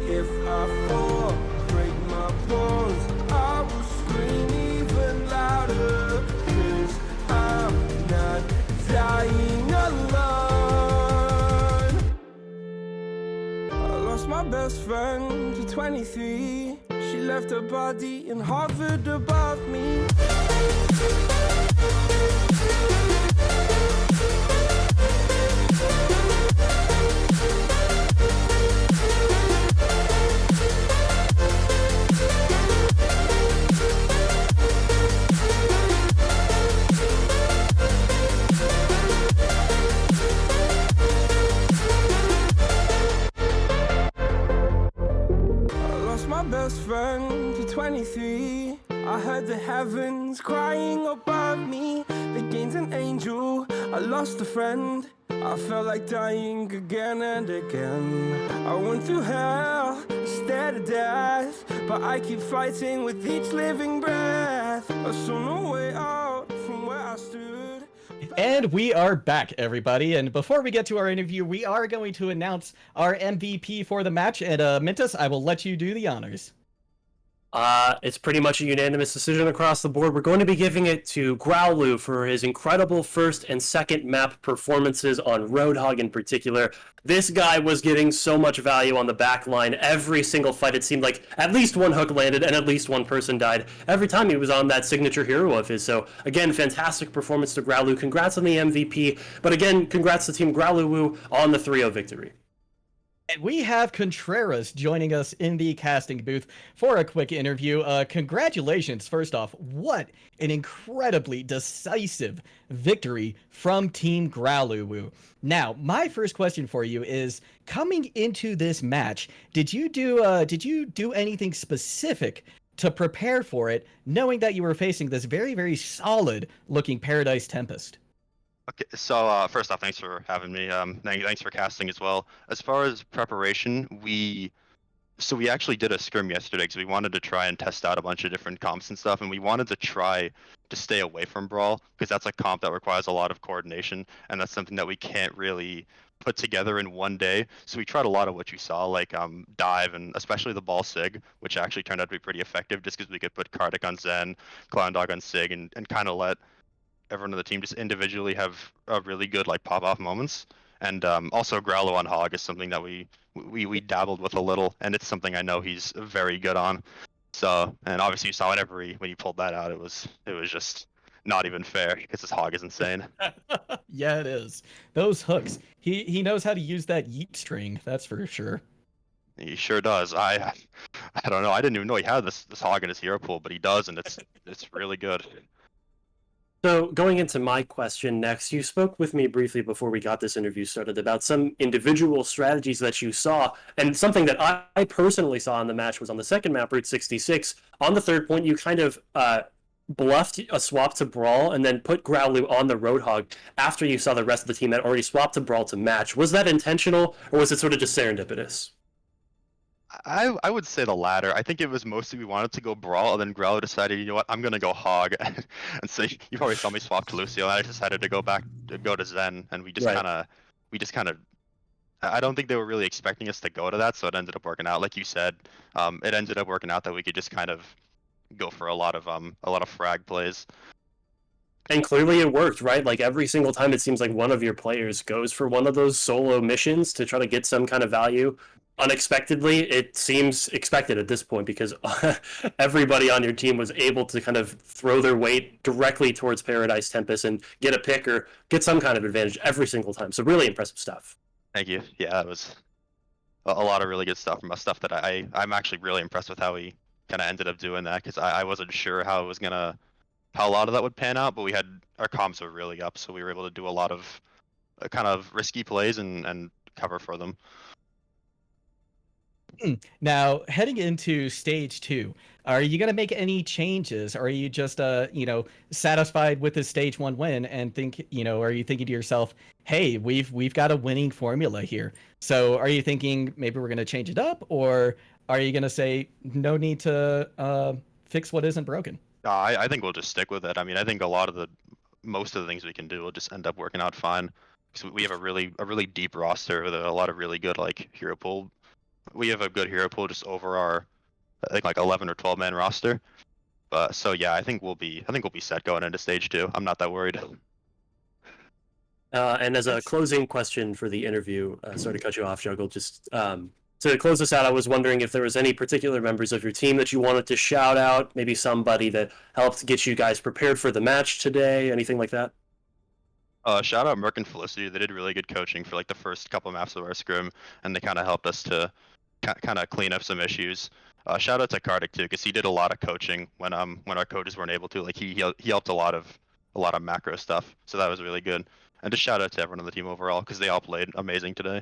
If I fall, break my bones, I will scream even louder. 'Cause I'm not dying alone. I lost my best friend to 23. She left her body and hovered above me. Best friend to 23. I heard the heavens crying above me. The gained an angel, I lost a friend. I felt like dying again and again. I went through hell, stared at death, but I keep fighting with each living breath. I saw no way out from where I stood. And we are back, everybody. And before we get to our interview, we are going to announce our MVP for the match. And Mintus, I will let you do the honors. It's pretty much a unanimous decision across the board. We're going to be giving it to Growluwu for his incredible first and second map performances on Roadhog in particular. This guy was getting so much value on the back line. Every single fight, it seemed like at least one hook landed and at least one person died every time he was on that signature hero of his. So again, fantastic performance to Growluwu. Congrats on the MVP. But again, congrats to Team Growluwu on the 3-0 victory. And we have Contreras joining us in the casting booth for a quick interview. Congratulations, first off. What an incredibly decisive victory from Team Growluwu. Now, my first question for you is, coming into this match, did you do anything specific to prepare for it, knowing that you were facing this very, very solid-looking Paradise Tempest? Okay, so first off, thanks for having me. Thanks for casting as well. As far as preparation, we actually did a scrim yesterday because we wanted to try and test out a bunch of different comps and stuff, and we wanted to try to stay away from Brawl, because that's a comp that requires a lot of coordination, and that's something that we can't really put together in one day. So we tried a lot of what you saw, like dive, and especially the ball sig, which actually turned out to be pretty effective, just because we could put Kartik on Zen, Clown Dog on Sig, and kind of let everyone on the team just individually have really good like pop off moments. And also Growluwu on Hog is something that we dabbled with a little, and it's something I know he's very good on. So, and obviously you saw whenever when he pulled that out, it was just not even fair, because his Hog is insane. Yeah, it is. Those hooks. He knows how to use that yeet string, that's for sure. He sure does. I don't know. I didn't even know he had this Hog in his hero pool, but he does, and it's really good. So going into my question next, you spoke with me briefly before we got this interview started about some individual strategies that you saw, and something that I personally saw in the match was on the second map, Route 66. On the third point, you kind of bluffed a swap to Brawl and then put Growluwu on the Roadhog after you saw the rest of the team had already swapped to Brawl to match. Was that intentional, or was it sort of just serendipitous? I would say the latter. I think it was mostly we wanted to go Brawl, and then Growluwu decided, you know what, I'm gonna go Hog. And so you probably saw me swap to Lucio, and I decided to go to Zen, and we just Right. kind of I don't think they were really expecting us to go to that, so it ended up working out. Like you said, it ended up working out that we could just kind of go for a lot of frag plays. And clearly it worked, right? Like every single time it seems like one of your players goes for one of those solo missions to try to get some kind of value. Unexpectedly, it seems expected at this point, because everybody on your team was able to kind of throw their weight directly towards Paradise Tempest and get a pick or get some kind of advantage every single time. So really impressive stuff. Thank you. Yeah, that was a lot of really good stuff from us. Stuff that I'm actually really impressed with how we kind of ended up doing that, because I wasn't sure how a lot of that would pan out, but our comms were really up, so we were able to do a lot of kind of risky plays and cover for them. Now, heading into stage 2, are you going to make any changes? Or are you just, satisfied with the stage 1 win and are you thinking to yourself, hey, we've got a winning formula here. So are you thinking maybe we're going to change it up, or are you going to say no need to fix what isn't broken? I think we'll just stick with it. I mean, I think most of the things we can do will just end up working out fine, because we have a really deep roster with a lot of really good like hero pool. We have a good hero pool just over our, I think, like 11 or 12 man roster. But so yeah, I think we'll be set going into stage 2. I'm not that worried. And as a closing question for the interview, sorry to cut you off, Juggle, just to close this out, I was wondering if there was any particular members of your team that you wanted to shout out, maybe somebody that helped get you guys prepared for the match today, anything like that? Shout out Merc and Felicity. They did really good coaching for like the first couple maps of our scrim, and they kind of helped us to kind of clean up some issues. Shout out to Kartik too, because he did a lot of coaching when our coaches weren't able to. Like he helped a lot of macro stuff, so that was really good. And just shout out to everyone on the team overall, because they all played amazing today.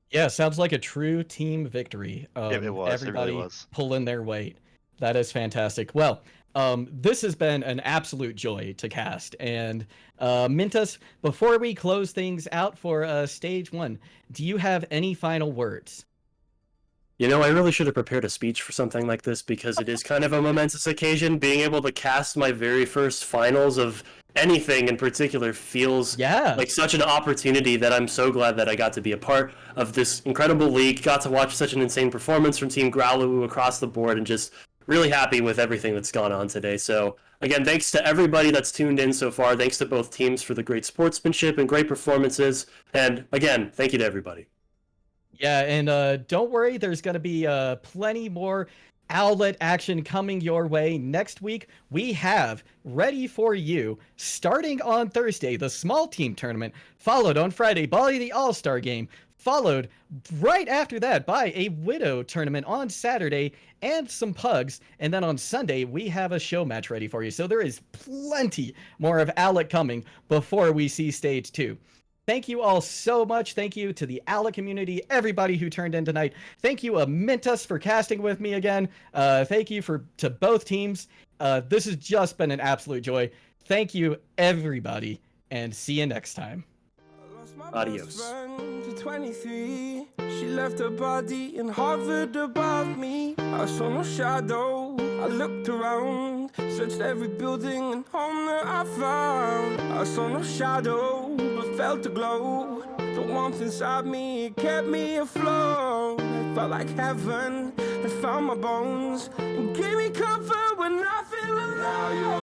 Yeah, sounds like a true team victory. It was. Everybody It really was. pulling their weight. That is fantastic. Well, this has been an absolute joy to cast. And Mintus, before we close things out for stage 1, do you have any final words? You know, I really should have prepared a speech for something like this, because it is kind of a momentous occasion. Being able to cast my very first finals of anything in particular feels like such an opportunity that I'm so glad that I got to be a part of this incredible league, got to watch such an insane performance from Team Growluwu across the board, and just really happy with everything that's gone on today. So again, thanks to everybody that's tuned in so far. Thanks to both teams for the great sportsmanship and great performances. And again, thank you to everybody. Yeah, and don't worry, there's going to be plenty more Owlet action coming your way. Next week, we have ready for you, starting on Thursday, the small team tournament, followed on Friday by the All-Star game, followed right after that by a Widow tournament on Saturday and some pugs. And then on Sunday, we have a show match ready for you. So there is plenty more of Owlet coming before we see stage 2. Thank you all so much. Thank you to the Owlet community, everybody who turned in tonight. Thank you, Mintus, for casting with me again. Thank you to both teams. This has just been an absolute joy. Thank you, everybody, and see you next time. Adios. To 23, she left her body and hovered above me. I saw no shadow. I looked looked around, searched every building and home that I found. I saw no shadow, but felt a glow. The warmth inside me kept me afloat. It felt like heaven had found my bones and gave me comfort when I feel alone.